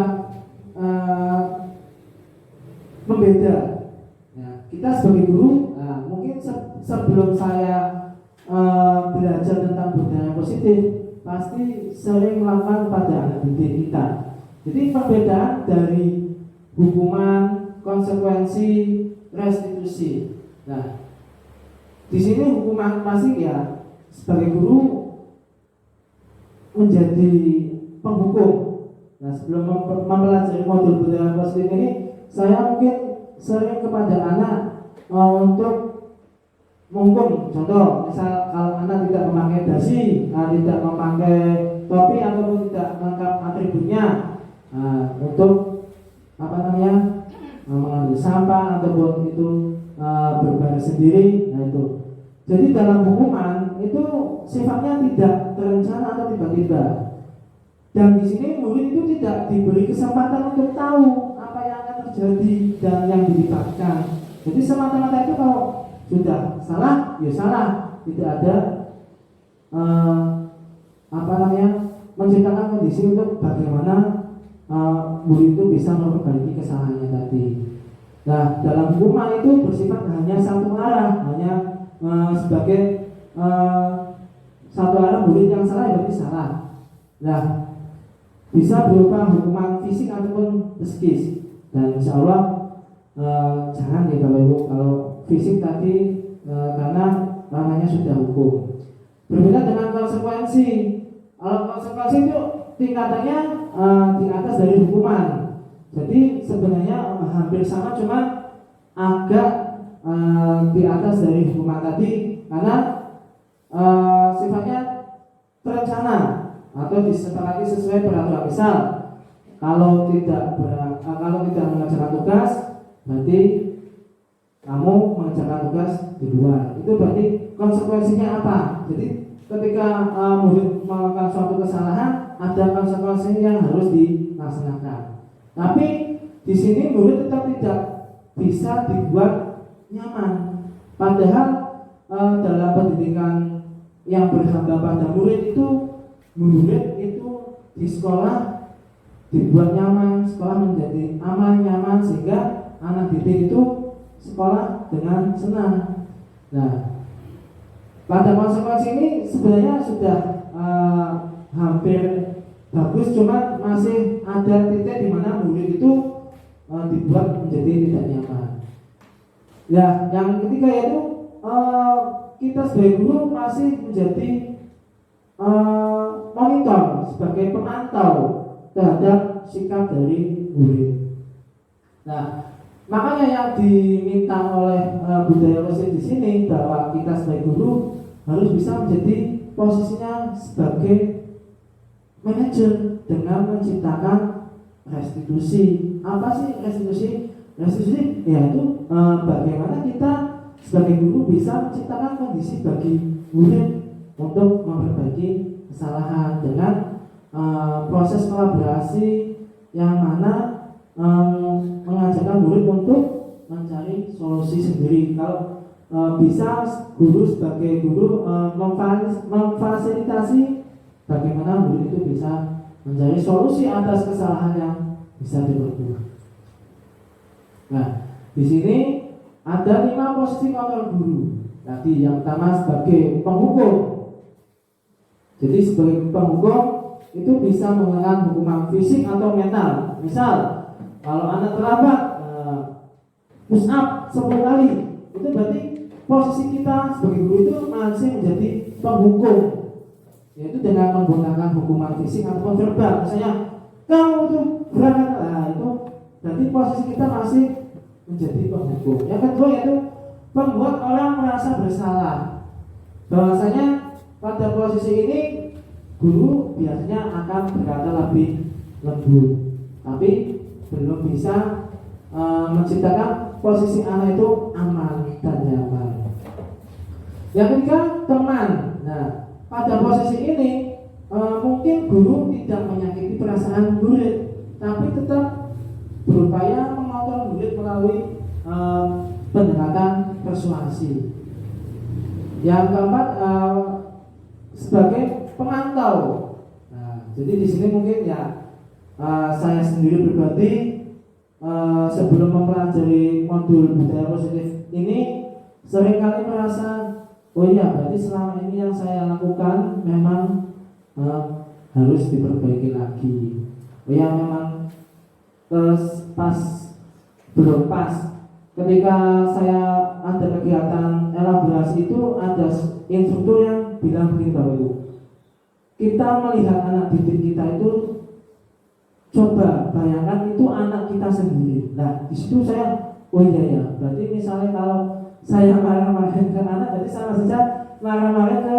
pembeda. Ya, kita sebagai guru, mungkin sebelum saya belajar tentang budaya positif, pasti sering melakukan pada anak didik kita. Jadi perbedaan dari hukuman, konsekuensi, restitusi. Nah, di sini hukuman pasti ya sebagai guru menjadi penghukum. Nah, sebelum mempelajari modul budaya positif ini, saya mungkin sering kepada anak untuk menghukum. Contoh, misal kalau anak tidak memakai dasi, tidak memakai topi ataupun tidak lengkap atributnya, untuk mengambil sampah ataupun itu berbaris sendiri. Nah itu. Jadi dalam hukuman itu sifatnya tidak terencana atau tiba-tiba. Dan di sini murid itu tidak diberi kesempatan untuk tahu apa yang akan terjadi dan yang dilibatkan. Jadi semata-mata itu kalau sudah salah, ya salah. Tidak ada menciptakan kondisi untuk bagaimana murid itu bisa memperbaiki kesalahannya tadi. Nah, dalam hukuman itu bersifat hanya satu arah, hanya sebagai satu arah, murid yang salah berarti salah. Nah, bisa berupa hukuman fisik ataupun psikis. Dan insya Allah jangan ya Bapak Ibu, kalau fisik tadi karena namanya sudah hukum. Berbeda dengan konsekuensi. Kalau konsekuensi itu tingkatannya di atas dari hukuman. Jadi sebenarnya hampir sama, cuma agak di atas dari hukuman tadi karena sifatnya terencana atau disepakati sesuai peraturan. Misal kalau tidak mengerjakan tugas, berarti kamu mengerjakan tugas di luar. Itu berarti konsekuensinya apa? Jadi ketika murid melakukan suatu kesalahan, ada konsekuensi yang harus dilaksanakan. Tapi di sini murid tetap tidak bisa dibuat nyaman. Padahal dalam pendidikan yang berhamba pada murid itu di sekolah dibuat nyaman, sekolah menjadi aman, nyaman, sehingga anak didik itu sekolah dengan senang. Nah, pada konsekuensi ini sebenarnya sudah hampir bagus, cuma masih ada titik di mana murid itu dibuat menjadi tidak nyaman. Ya, yang ketiga yaitu kita sebagai guru masih menjadi monitor, sebagai pemantau terhadap sikap dari murid. Nah, makanya yang diminta oleh budaya Muslim di sini bahwa kita sebagai guru harus bisa menjadi posisinya sebagai manajer dengan menciptakan restitusi. Apa sih restitusi? Restitusi yaitu bagaimana kita sebagai guru bisa menciptakan kondisi bagi murid untuk memperbaiki kesalahan dengan proses kolaborasi yang mana mengajarkan murid untuk mencari solusi sendiri. Kalau bisa guru sebagai guru memfasilitasi bagaimana murid itu bisa mencari solusi atas kesalahan yang bisa diperbuat. Nah, di sini ada 5 posisi kontrol guru. Tadi yang pertama sebagai penghukum. Jadi sebagai penghukum itu bisa mengenakan hukuman fisik atau mental. Misal kalau anak terlambat push up 10 kali, itu berarti posisi kita sebagai guru itu masih menjadi penghukum, yaitu dengan menggunakan hukuman fisik ataupun verbal. Misalnya kamu tuh berangkat, nah itu berarti posisi kita masih menjadi penghukum. Yang kedua yaitu membuat orang merasa bersalah. Bahwasanya pada posisi ini guru biasanya akan berkata lebih lembut, tapi belum bisa menciptakan posisi anak itu aman dan nyaman. Yang ketiga, teman. Nah, pada posisi ini mungkin guru tidak menyakiti perasaan murid, tapi tetap berupaya mengontrol murid melalui pendekatan persuasi. Yang keempat, sebagai pemantau. Nah, jadi di sini mungkin ya saya sendiri pribadi sebelum mempelajari modul budaya positif ini seringkali merasa, oh iya berarti selama ini yang saya lakukan memang harus diperbaiki lagi. Oh iya memang belum pas. Ketika saya ada kegiatan elaborasi itu ada instruktur yang bilang begini Bapak Ibu, kita melihat anak didik kita itu, coba bayangkan itu anak kita sendiri. Nah di situ saya, oh iya ya, berarti misalnya kalau saya marah-marahin ke anak, berarti sama saja marah-marahin ke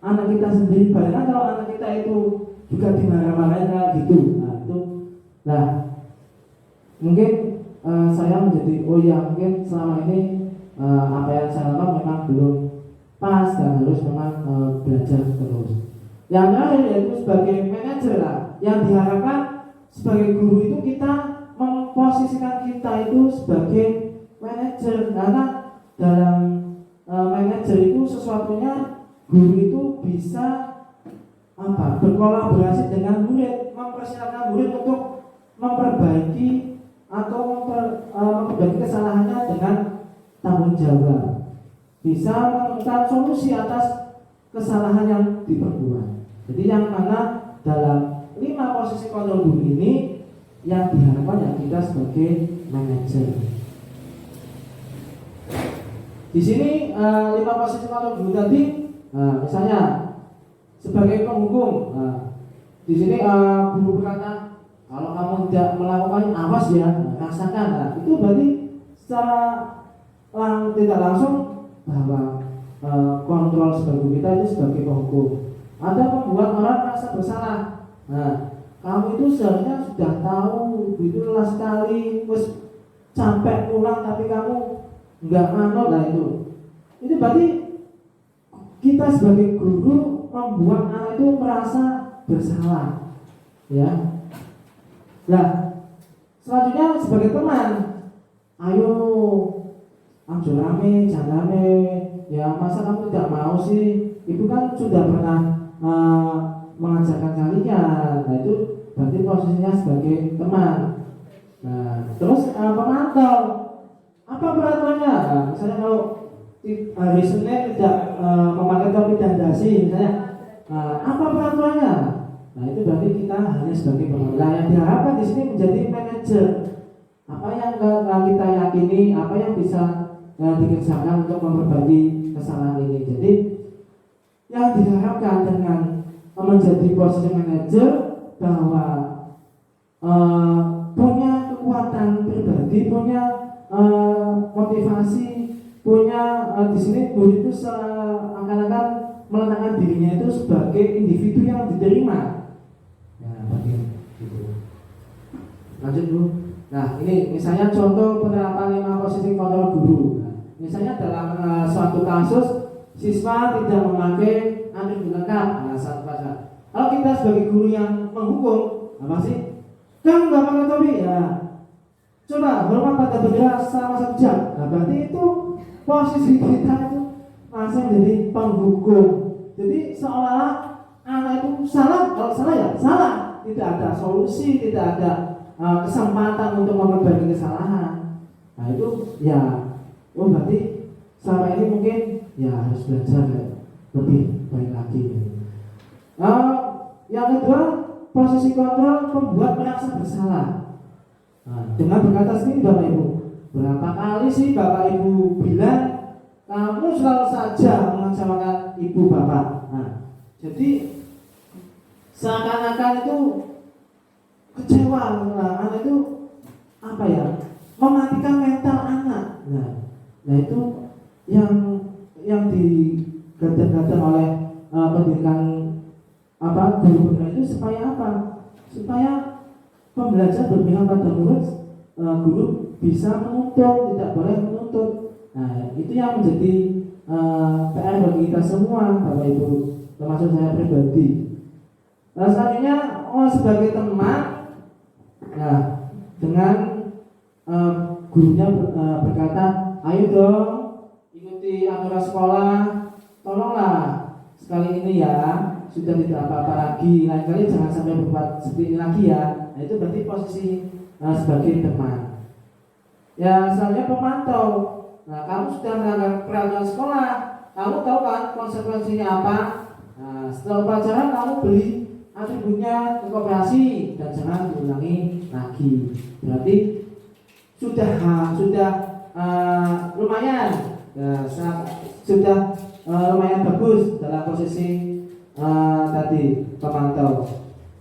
anak kita sendiri. Bayangkan kalau anak kita itu juga dimarah-marahin kayak gitu. Nah itu, nah mungkin saya menjadi, oh ya mungkin selama ini apa yang saya lakukan memang belum pas dan harus memang belajar terus. Yang terakhir yaitu sebagai manajer lah, yang diharapkan sebagai guru itu kita memposisikan kita itu sebagai manajer, karena dalam manajer itu sesuatunya guru itu bisa berkolaborasi dengan murid, mempersilakan murid untuk memperbaiki atau memperbaiki kesalahannya dengan tanggung jawab, bisa menemukan solusi atas kesalahan yang diperbuat. Jadi yang mana dalam 5 posisi kontrol guru ini yang diharapkan ya kita sebagai manajer. Di sini 5 posisi kontrol guru tadi, misalnya sebagai penghukum. Di sini guru berkata, kalau kamu tidak melakukan awas ya, rasakan. Nah, itu berarti secara tidak langsung bahwa kontrol sebagai guru kita itu sebagai penghukum. Ada membuat orang merasa bersalah. Nah, kamu itu seharusnya sudah tahu ibu itu lelah sekali, terus sampai pulang tapi kamu nggak manut. Nah itu berarti kita sebagai guru membuat anak itu merasa bersalah, ya. Nah, selanjutnya sebagai teman, ayo ambil rame, jangan rame. Ya masa kamu tidak mau sih? Ibu kan sudah pernah mengajarkan kalian. Nah itu berarti posisinya sebagai teman. Nah terus pemantau, apa peraturannya? Nah, misalnya kalau hari Senin tidak memakai topi dan dasi, misalnya, apa peraturannya? Nah itu berarti kita hanya sebagai pemantau. Yang diharapkan di sini menjadi manajer. Apa yang kita yakini, apa yang bisa dikerjakan untuk memperbaiki kesalahan ini. Jadi yang diharapkan dengan menjadi posisi manajer bahwa punya kekuatan pribadi, punya motivasi, punya di sini guru itu seakan-akan meletakkan dirinya itu sebagai individu yang diterima. Ya, gitu. Lanjut Bu. Nah ini misalnya contoh penerapan 5 posisi kontrol guru. Misalnya dalam suatu kasus siswa tidak memakai atribut lengkap. Nah, satu pasal. Kalau kita sebagai guru yang menghukum, apa sih? Kamu nggak pakai topi ya. Coba hormat pada bendera selama 1 jam. Nah, berarti itu posisi kita itu masih menjadi penghukum. Jadi seolah-olah anak itu salah. Kalau salah ya salah. Tidak ada solusi, tidak ada kesempatan untuk memperbaiki kesalahan. Nah itu ya. Oh berarti selama ini mungkin ya harus belajar lebih baik lagi. Yang kedua, posisi kontrol membuat merasa bersalah. Dengan berkata sendiri Bapak Ibu, berapa kali sih Bapak Ibu bilang kamu selalu saja mengecewakan ibu bapak. Nah, jadi seakan-akan itu kecewa, anak itu apa ya? Mematikan mental anak. Nah itu yang digadang-gadang oleh pendidikan guru itu supaya apa? Supaya pembelajar berpihak pada murid, guru bisa menuntut, tidak boleh menuntut. Nah itu yang menjadi PR bagi kita semua, Bapak Ibu, termasuk saya pribadi. Selanjutnya sebagai teman, nah dengan gurunya berkata, ayo dong ikuti aturan sekolah, tolonglah sekali ini ya, sudah tidak apa-apa lagi, lain kali jangan sampai berbuat seperti ini lagi ya. Nah itu berarti posisi sebagai teman. Ya selanjutnya pemantau. Nah kamu sudah melanggar peraturan sekolah, kamu tahu kan konsekuensinya apa. Nah setelah pelajaran kamu beli atributnya ke koperasi dan jangan diulangi lagi. Berarti sudah lumayan ya, sudah lumayan bagus dalam posisi tadi pemantau.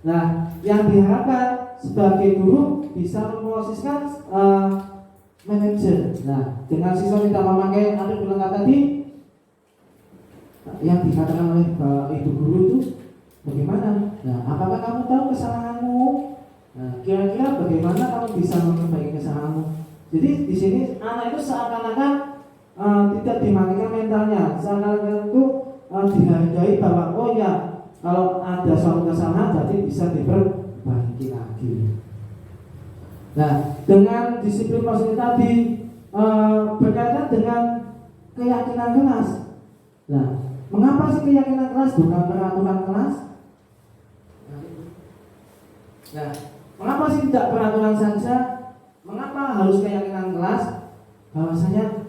Nah yang diharapkan sebagai guru bisa memposisikan manajer. Nah dengan siswa tidak memakai atribut lengkap tadi, yang dikatakan oleh ibu guru itu bagaimana? Nah apakah kamu tahu kesalahanmu? Nah, kira-kira bagaimana kamu bisa memperbaiki kesalahanmu? Jadi di sini anak itu seakan-akan tidak dimatikan mentalnya, seakan-akan itu dihargai bahwa oh ya kalau ada suatu kesalahan berarti bisa diperbaiki lagi. Nah dengan disiplin positif tadi berkaitan dengan keyakinan kelas. Nah mengapa sih keyakinan kelas bukan peraturan kelas? Nah mengapa sih tidak peraturan saja? Mengapa harus keyakinan kelas? Bahwasanya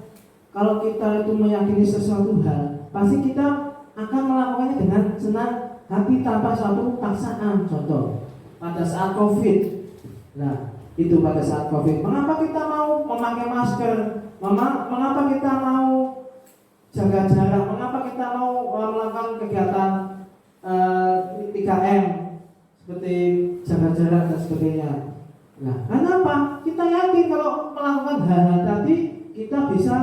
kalau kita itu meyakini sesuatu hal, pasti kita akan melakukannya dengan senang hati tanpa suatu paksaan. Contoh, pada saat COVID. Nah, itu pada saat COVID. Mengapa kita mau memakai masker? Mengapa kita mau jaga jarak? Mengapa kita mau melakukan kegiatan 3M seperti jaga jarak dan sebagainya? Nah, kenapa? Kita yakin kalau melakukan hal-hal tadi kita bisa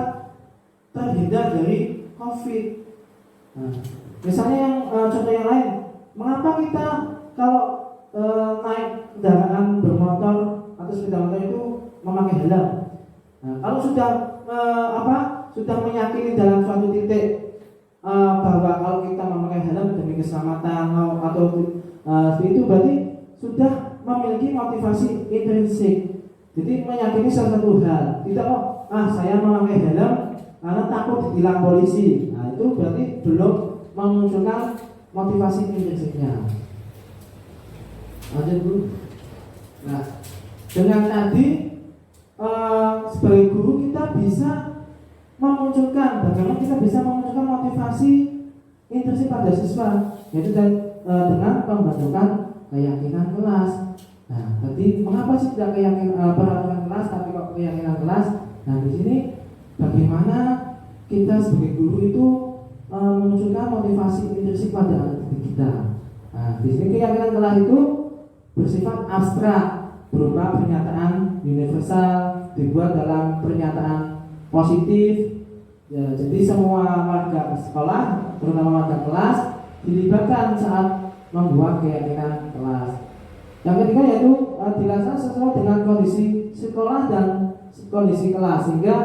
terhindar dari COVID. Nah, misalnya yang contoh yang lain, mengapa kita kalau naik kendaraan bermotor atau sepeda motor itu memakai helm? Nah, kalau sudah sudah meyakini dalam suatu titik bahwa kalau kita memakai helm demi keselamatan atau itu berarti sudah memiliki motivasi intrinsik. Jadi meyakini sesuatu hal, tidak saya memakai helm karena takut ditilang polisi. Nah, itu berarti belum memunculkan motivasi intrinsiknya. Lanjut dulu. Nah, dengan tadi sebagai guru kita bisa memunculkan, bagaimana kita bisa memunculkan motivasi intrinsik pada siswa, yaitu dengan pembentukan keyakinan kelas. Nah, tadi mengapa sih tidak peraturan kelas tapi kok keyakinan kelas? Nah, di sini bagaimana kita sebagai guru itu memunculkan motivasi intrinsik pada anak didik kita. Nah, di sini keyakinan kelas itu bersifat abstrak, berupa pernyataan universal dibuat dalam pernyataan positif. Ya, jadi semua warga sekolah, terutama warga kelas, dilibatkan saat membuat keyakinan kelas. Yang ketiga yaitu dilaksanakan sesuai dengan kondisi sekolah dan kondisi kelas sehingga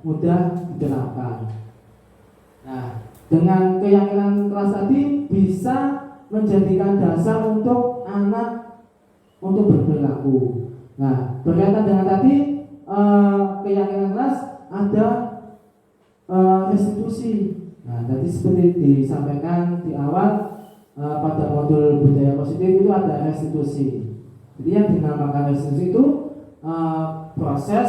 mudah diterapkan. Nah, dengan keyakinan kelas tadi bisa menjadikan dasar untuk anak untuk berperilaku. Nah, berkaitan dengan tadi keyakinan kelas ada restitusi. Nah, tadi seperti disampaikan di awal pada modul budaya positif itu ada restitusi. Jadi yang dinamakan restitusi itu proses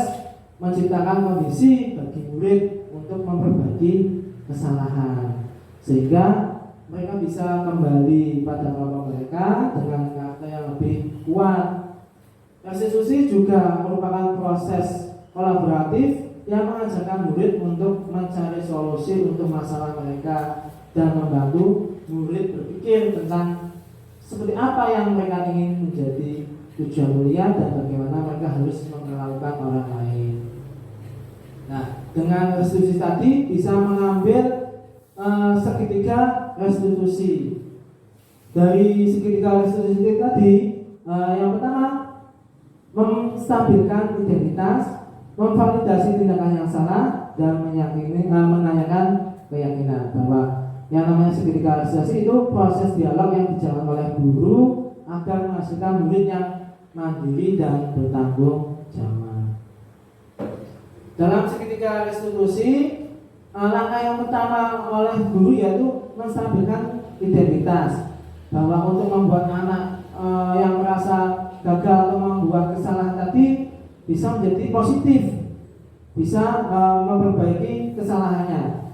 menciptakan kondisi bagi murid untuk memperbaiki kesalahan sehingga mereka bisa kembali pada kelompok mereka dengan karakter yang lebih kuat. Restitusi juga merupakan proses kolaboratif yang mengajarkan murid untuk mencari solusi untuk masalah mereka dan membantu murid berpikir tentang seperti apa yang mereka ingin menjadi tujuan mulia dan bagaimana mereka harus memperlakukan orang lain. Nah, dengan restitusi tadi bisa mengambil segitiga restitusi. Dari segitiga restitusi tadi, yang pertama menstabilkan identitas, memvalidasi tindakan yang salah, dan menanyakan keyakinan bahwa yang namanya segitiga restitusi itu proses dialog yang dijalankan oleh guru agar menghasilkan murid yang mandiri dan bertanggung jawab. Dalam segitiga restitusi, langkah yang pertama oleh guru yaitu menstabilkan identitas, bahwa untuk membuat anak yang merasa gagal atau membuat kesalahan tadi bisa menjadi positif, bisa memperbaiki kesalahannya,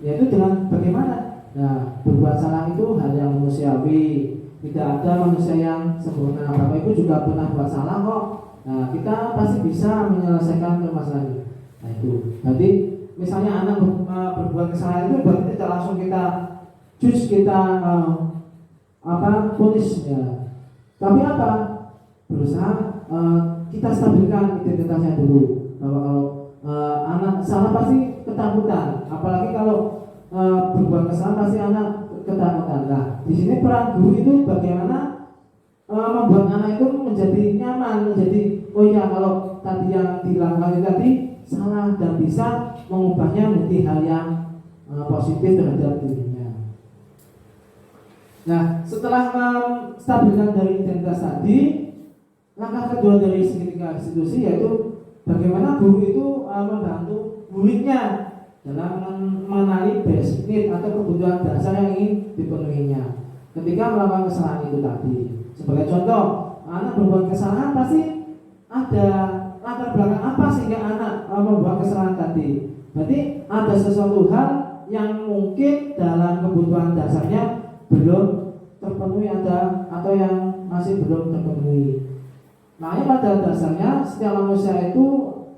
yaitu dengan bagaimana? Nah, berbuat salah itu hal yang manusiawi, tidak ada manusia yang sempurna. Bapak Ibu juga pernah buat salah kok. Nah, kita pasti bisa menyelesaikan permasalahan ini. Nah, itu. Jadi misalnya anak berbuat kesalahan itu berarti tidak langsung kita judge, kita punis ya. Tapi apa? Berusaha kita stabilkan identitasnya dulu. Bahwa kalau anak salah pasti ketakutan, apalagi kalau berbuat kesalahan pasti anak ketakutan. Nah, di sini peran guru itu bagaimana membuat anak itu menjadi nyaman, menjadi oh ya kalau tadi yang dilakukan tadi salah dan bisa mengubahnya menjadi hal yang positif terhadap dirinya. Nah, setelah menstabilkan dari identitas tadi, langkah kedua dari segitiga restitusi yaitu bagaimana guru itu membantu muridnya dalam mengenali basic need atau kebutuhan dasar yang ingin dipenuhinya ketika melakukan kesalahan itu tadi. Sebagai contoh, anak berbuat kesalahan pasti ada latar belakang apa sehingga anak membuat kesalahan tadi. Berarti ada sesuatu hal yang mungkin dalam kebutuhan dasarnya belum terpenuhi atau yang masih belum terpenuhi. Makanya pada dasarnya setiap manusia itu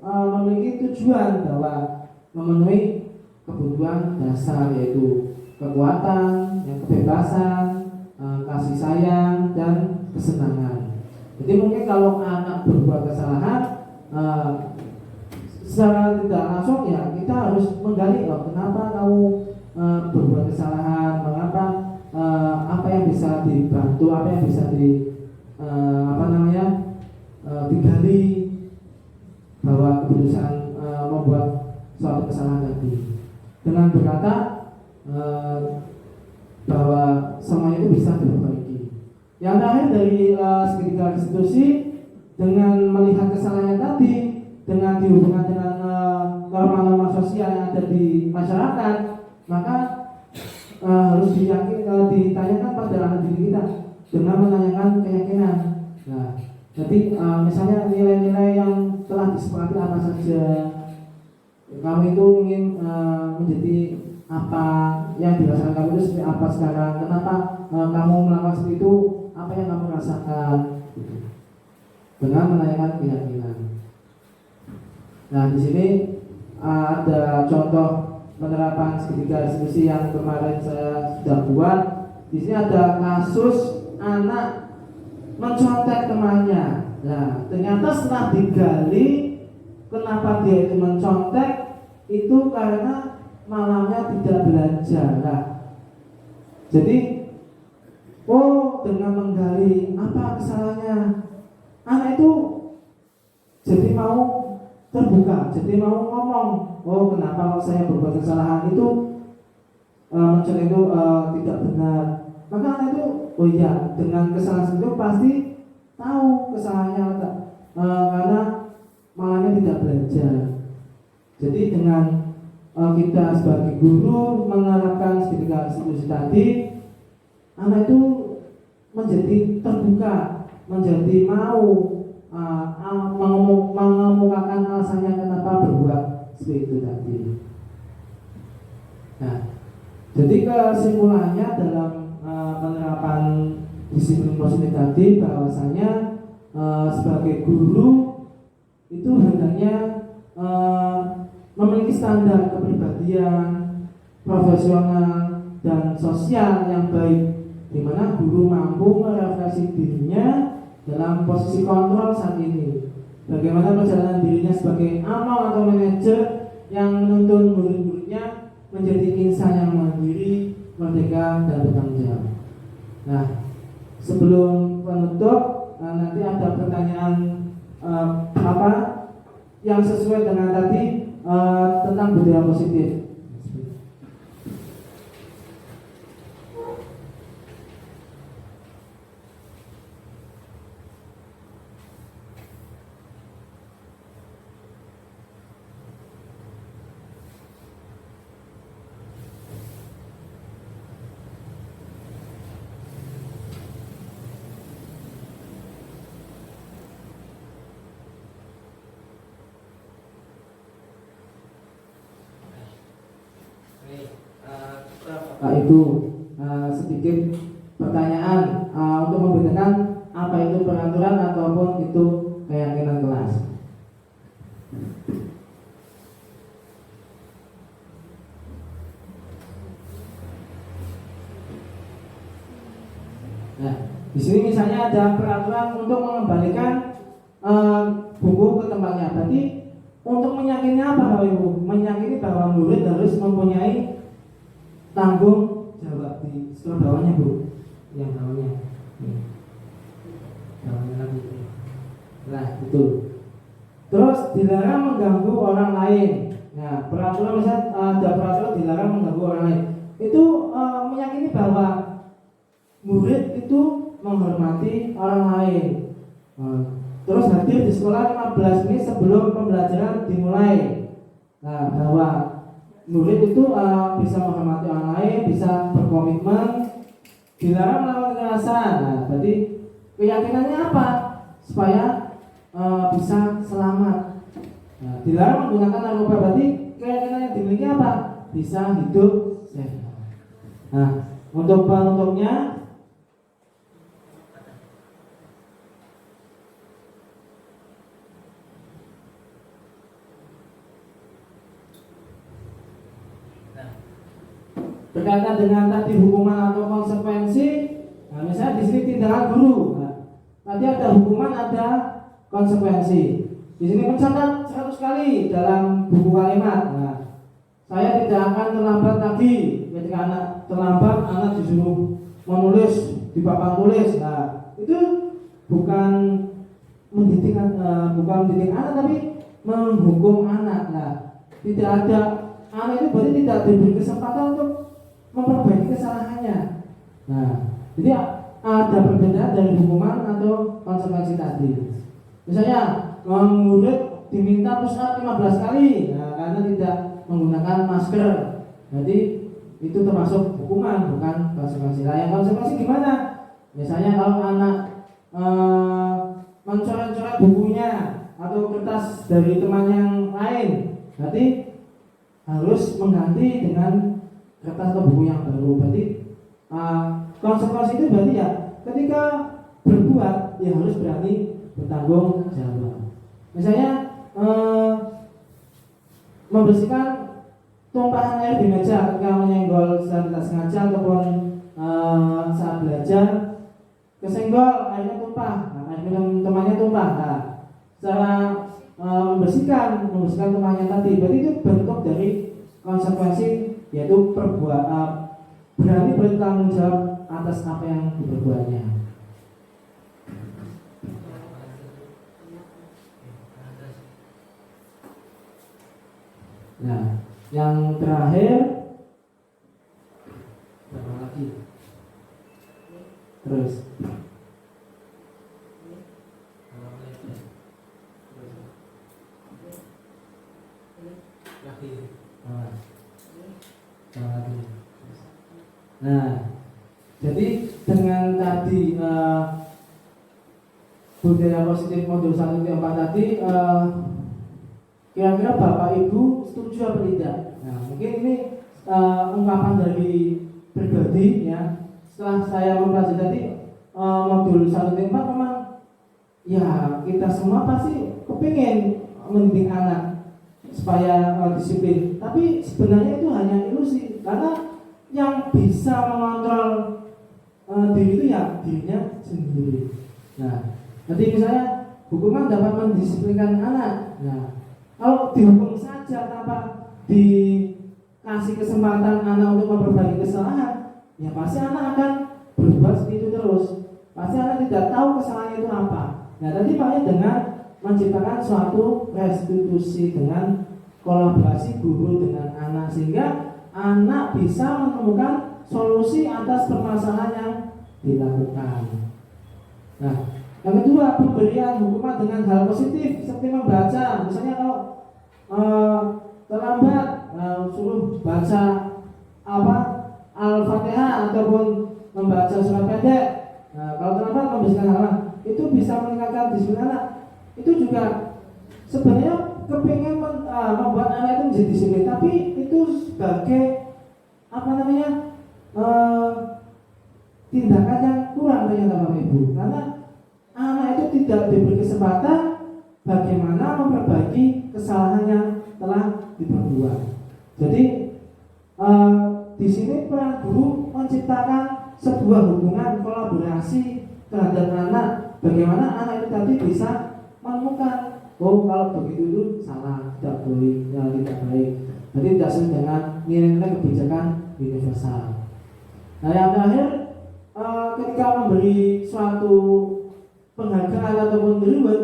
memiliki tujuan bahwa memenuhi kebutuhan dasar, yaitu kekuatan, kebebasan, kasih sayang, dan kesenangan. Jadi mungkin kalau anak berbuat kesalahan, secara tidak langsung ya kita harus menggali, kenapa kamu berbuat kesalahan, mengapa, apa yang bisa dibantu, apa yang bisa digali bahwa keputusan membuat suatu kesalahan tadi, dengan berkata bahwa semuanya itu bisa diperbaiki. Yang terakhir dari segitiga restitusi, dengan melihat kesalahan tadi, dengan dihubungkan dengan norma-norma sosial yang ada di masyarakat, maka harus ditanyakan pada anak didik kita dengan menanyakan keyakinan. Nah, jadi misalnya nilai-nilai yang telah disepakati apa saja, kamu itu ingin menjadi apa, yang dirasakan kamu itu seperti apa sekarang, kenapa kamu melakukan seperti itu, apa yang kamu rasakan, dengan menanyakan keyakinan. Nah, di sini ada contoh penerapan segitiga restitusi yang kemarin saya sudah buat. Di sini ada kasus anak mencontek temannya. Nah, ternyata setelah digali kenapa dia itu mencontek, itu karena malamnya tidak belajar. Nah, jadi dengan menggali apa kesalahannya, anak itu jadi mau terbuka, jadi mau ngomong, kenapa saya berbuat kesalahan itu, mencontek itu tidak benar. Maka anak itu, dengan kesalahan itu pasti tahu kesalahannya, karena malamnya tidak belajar. Jadi dengan kita sebagai guru menerapkan segitiga restitusi tadi, anak itu menjadi terbuka, menjadi mau mengemukakan alasannya kenapa berbuat seperti itu tadi. Nah, jadi kesimpulannya dalam penerapan disiplin positif tadi, bahwasanya sebagai guru itu hendaknya memiliki standar kepribadian, profesional, dan sosial yang baik, di mana guru mampu merefleksi dirinya dalam posisi kontrol saat ini. Bagaimana perjalanan dirinya sebagai amal atau manajer yang menuntun murid-muridnya menjadi insan yang mandiri, merdeka, dan bertanggung jawab. Nah, sebelum penutup, nanti ada pertanyaan yang sesuai dengan tadi tentang budaya positif. Itu sedikit pertanyaan untuk membedakan apa itu peraturan ataupun itu keyakinan kelas. Nah, di sini misalnya ada peraturan untuk mengembalikan buku ke tempatnya. Berarti untuk meyakini apa Bapak Ibu? Meyakini bahwa murid harus mempunyai tanggung jawab. Di setelah bawahnya Bu, yang bawahnya, bawahnya lagi. Nah, itu. Terus dilarang mengganggu orang lain. Nah, peraturan misalnya ada peraturan dilarang mengganggu orang lain. Itu meyakini bahwa murid itu menghormati orang lain. Terus hadir di sekolah 15 menit sebelum pembelajaran dimulai. Nah, bahwa murid itu bisa menghormati orang lain, bisa berkomitmen, dilarang melakukan kekerasan. Nah, berarti keyakinannya apa? Supaya bisa selamat. Nah, dilarang menggunakan narkoba, berarti keyakinan yang dimiliki apa? Bisa hidup sehat. Nah, untuk penutupnya, berkaitan dengan tadi hukuman atau konsekuensi. Nah, misalnya di sini tindakan guru. Nah, tadi ada hukuman, ada konsekuensi. Di sini mencatat 100 kali dalam buku kalimat. Nah, saya tidak akan terlambat lagi. Ketika anak terlambat, anak disuruh menulis di papan tulis. Nah, itu bukan mendidik anak, tapi menghukum anak. Nah, tidak ada, anak itu berarti tidak diberi kesempatan untuk memperbaiki kesalahannya. Nah, jadi ada perbedaan dari hukuman atau konsekuensi tadi. Misalnya murid diminta push up 15 kali, nah, karena tidak menggunakan masker. Jadi itu termasuk hukuman, bukan konsekuensi. Nah, yang konsekuensi gimana? Misalnya kalau anak mencoret-coret bukunya atau kertas dari teman yang lain, berarti harus mengganti dengan kertas atau buku yang baru. Berarti konsekuensi itu berarti ya ketika berbuat ya harus berani bertanggung jawab. Misalnya membersihkan tumpahan air di meja ketika menyenggol secara tidak sengaja ataupun saat belajar kesenggol airnya tumpah, nah, air minum temannya tumpah. Nah, secara membersihkan tumpahnya tadi, berarti itu bentuk dari konsekuensi, yaitu berani bertanggung jawab atas apa yang diperbuatnya. Nah, yang terakhir berapa lagi? Terus nah, jadi dengan tadi budaya positif modul 1.4 tadi, kira-kira Bapak Ibu setuju apa tidak? Nah, mungkin ini ungkapan dari pribadi ya. Setelah saya mempelajari tadi modul 1.4, memang ya kita semua pasti kepingin mendidik anak supaya disiplin. Tapi sebenarnya itu hanya ilusi, karena yang bisa mengontrol diri itu ya dirinya sendiri. Nah, nanti misalnya hukuman dapat mendisiplinkan anak. Nah, kalau dihukum saja tanpa dikasih kesempatan anak untuk memperbaiki kesalahan, ya pasti anak akan berbuat seperti itu terus. Pasti anak tidak tahu kesalahannya itu apa. Nah, tadi makanya dengan menciptakan suatu restitusi dengan kolaborasi guru dengan anak, sehingga anak bisa menemukan solusi atas permasalahan yang dilakukan. Nah, yang kedua, pemberian hukuman dengan hal positif seperti membaca. Misalnya kalau terlambat, suruh baca Al-Fatihah ataupun membaca surat pendek. Nah, kalau terlambat membersihkan halaman, itu bisa meningkatkan disiplin anak. Itu juga sebenarnya kepingin membuat anak itu menjadi disiplin, tapi itu sebagai tindakan yang kurang ternyata Bapak Ibu, karena anak itu tidak diberi kesempatan bagaimana memperbaiki kesalahan yang telah diperbuat. Jadi di sini peran guru menciptakan sebuah hubungan kolaborasi terhadap anak, bagaimana anak itu tadi bisa menemukan, oh kalau begitu itu salah, tidak boleh, ya, tidak baik. Jadi tidak sesuai dengan nilai-nilai kebijakan universal. Nah, yang terakhir, ketika memberi suatu penghargaan ataupun reward,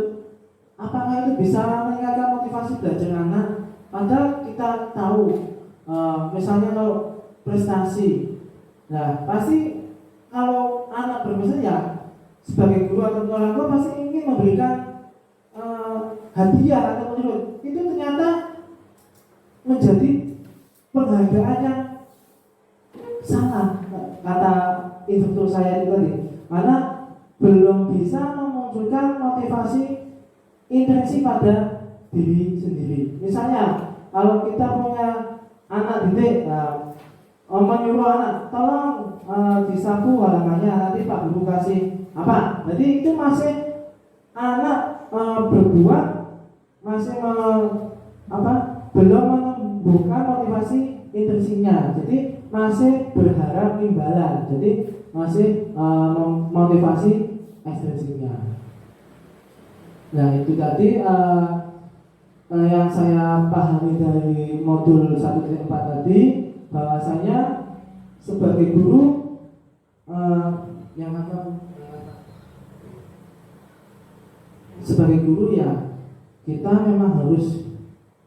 apakah itu bisa meningkatkan motivasi belajar anak? Padahal kita tahu, misalnya kalau prestasi, nah pasti kalau anak berprestasi ya sebagai guru atau orang tua pasti ingin memberikan hadiah atau reward. Itu ternyata menjadi penghargaan yang salah, kata instruktur saya itu tadi, karena belum bisa memunculkan motivasi intensif pada diri sendiri. Misalnya kalau kita punya anak didik, menyuruh anak tolong disapu halamannya, nanti Pak Guru kasih apa, jadi itu masih anak berbuat, masih belum menumbuhkan motivasi intrinsiknya. Jadi masih berharap imbalan, jadi masih motivasi ekstrinsipnya. Nah itu tadi yang saya pahami dari modul 1.4 tadi, bahwasanya sebagai guru sebagai guru ya kita memang harus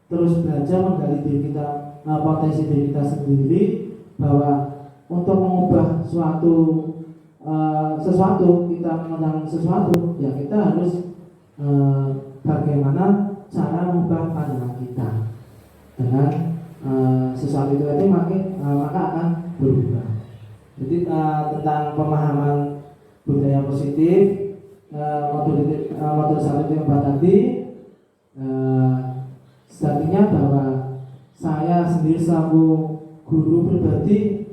terus belajar menggali diri kita, potensi diri kita sendiri, bahwa untuk mengubah sesuatu kita mengenal sesuatu ya kita harus bagaimana cara mengubah pandangan kita dengan sesuatu itu tadi maka akan berubah. Jadi tentang pemahaman budaya positif modul 1.4 tadi, sejatinya bahwa saya sendiri selaku guru pribadi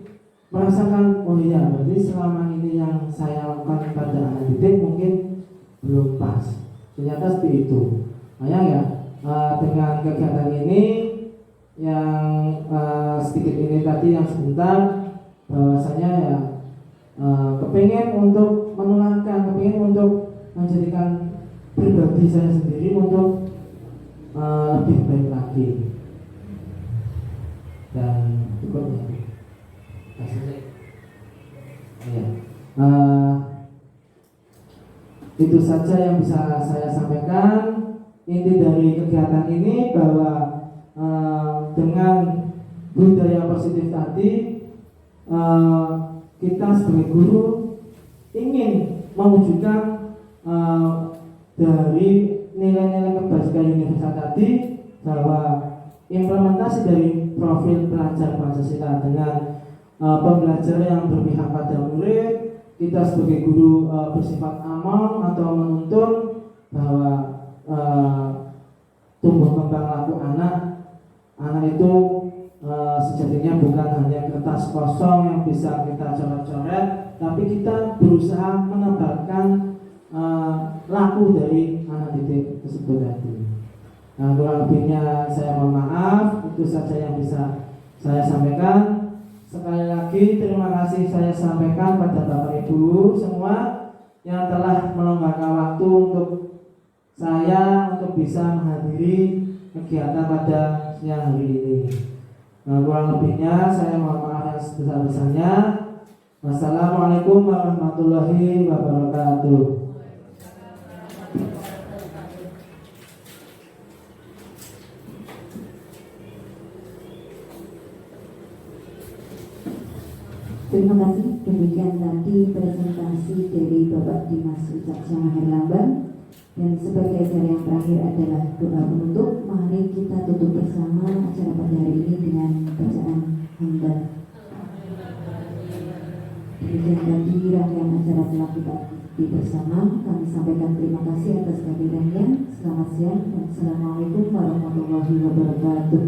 merasakan, oh iya berarti selama ini yang saya lakukan pada anak didik mungkin belum pas. Ternyata seperti itu. Makanya ya dengan kegiatan ini yang sedikit ini tadi yang sebentar, bahwasanya ya kepingin untuk menularkan, kepingin untuk menjadikan pribadi saya sendiri untuk lebih baik lagi. Dan berikutnya ya, itu saja yang bisa saya sampaikan. Inti dari kegiatan ini bahwa dengan budaya positif tadi, kita sebagai guru ingin mewujudkan dari nilai-nilai kebajikan universal tadi, bahwa implementasi dari profil pelajar Pancasila dengan pembelajaran yang berpihak pada murid, kita sebagai guru bersifat aman atau menuntun bahwa tumbuh kembang laku anak itu sejatinya bukan hanya kertas kosong yang bisa kita coret-coret, tapi kita berusaha menebarkan laku dari anak didik tersebut tadi. Nah, kurang lebihnya saya mohon maaf, itu saja yang bisa saya sampaikan. Sekali lagi terima kasih saya sampaikan pada Bapak Ibu semua yang telah meluangkan waktu untuk saya untuk bisa menghadiri kegiatan pada siang hari ini. Nah, kurang lebihnya saya mohon maaf yang sebesar-besarnya. Wassalamualaikum warahmatullahi wabarakatuh. Terima kasih. Demikian tadi presentasi dari Bapak Dimas Wicaksono Herlambang. Dan sebagai acara yang terakhir adalah doa penutup. Mari kita tutup bersama acara pada hari ini dengan bacaan hamdalah. Demikian tadi rangkaian acara telah kita ikuti bersama. Kami sampaikan terima kasih atas kehadirannya. Selamat siang dan assalamualaikum warahmatullahi wabarakatuh.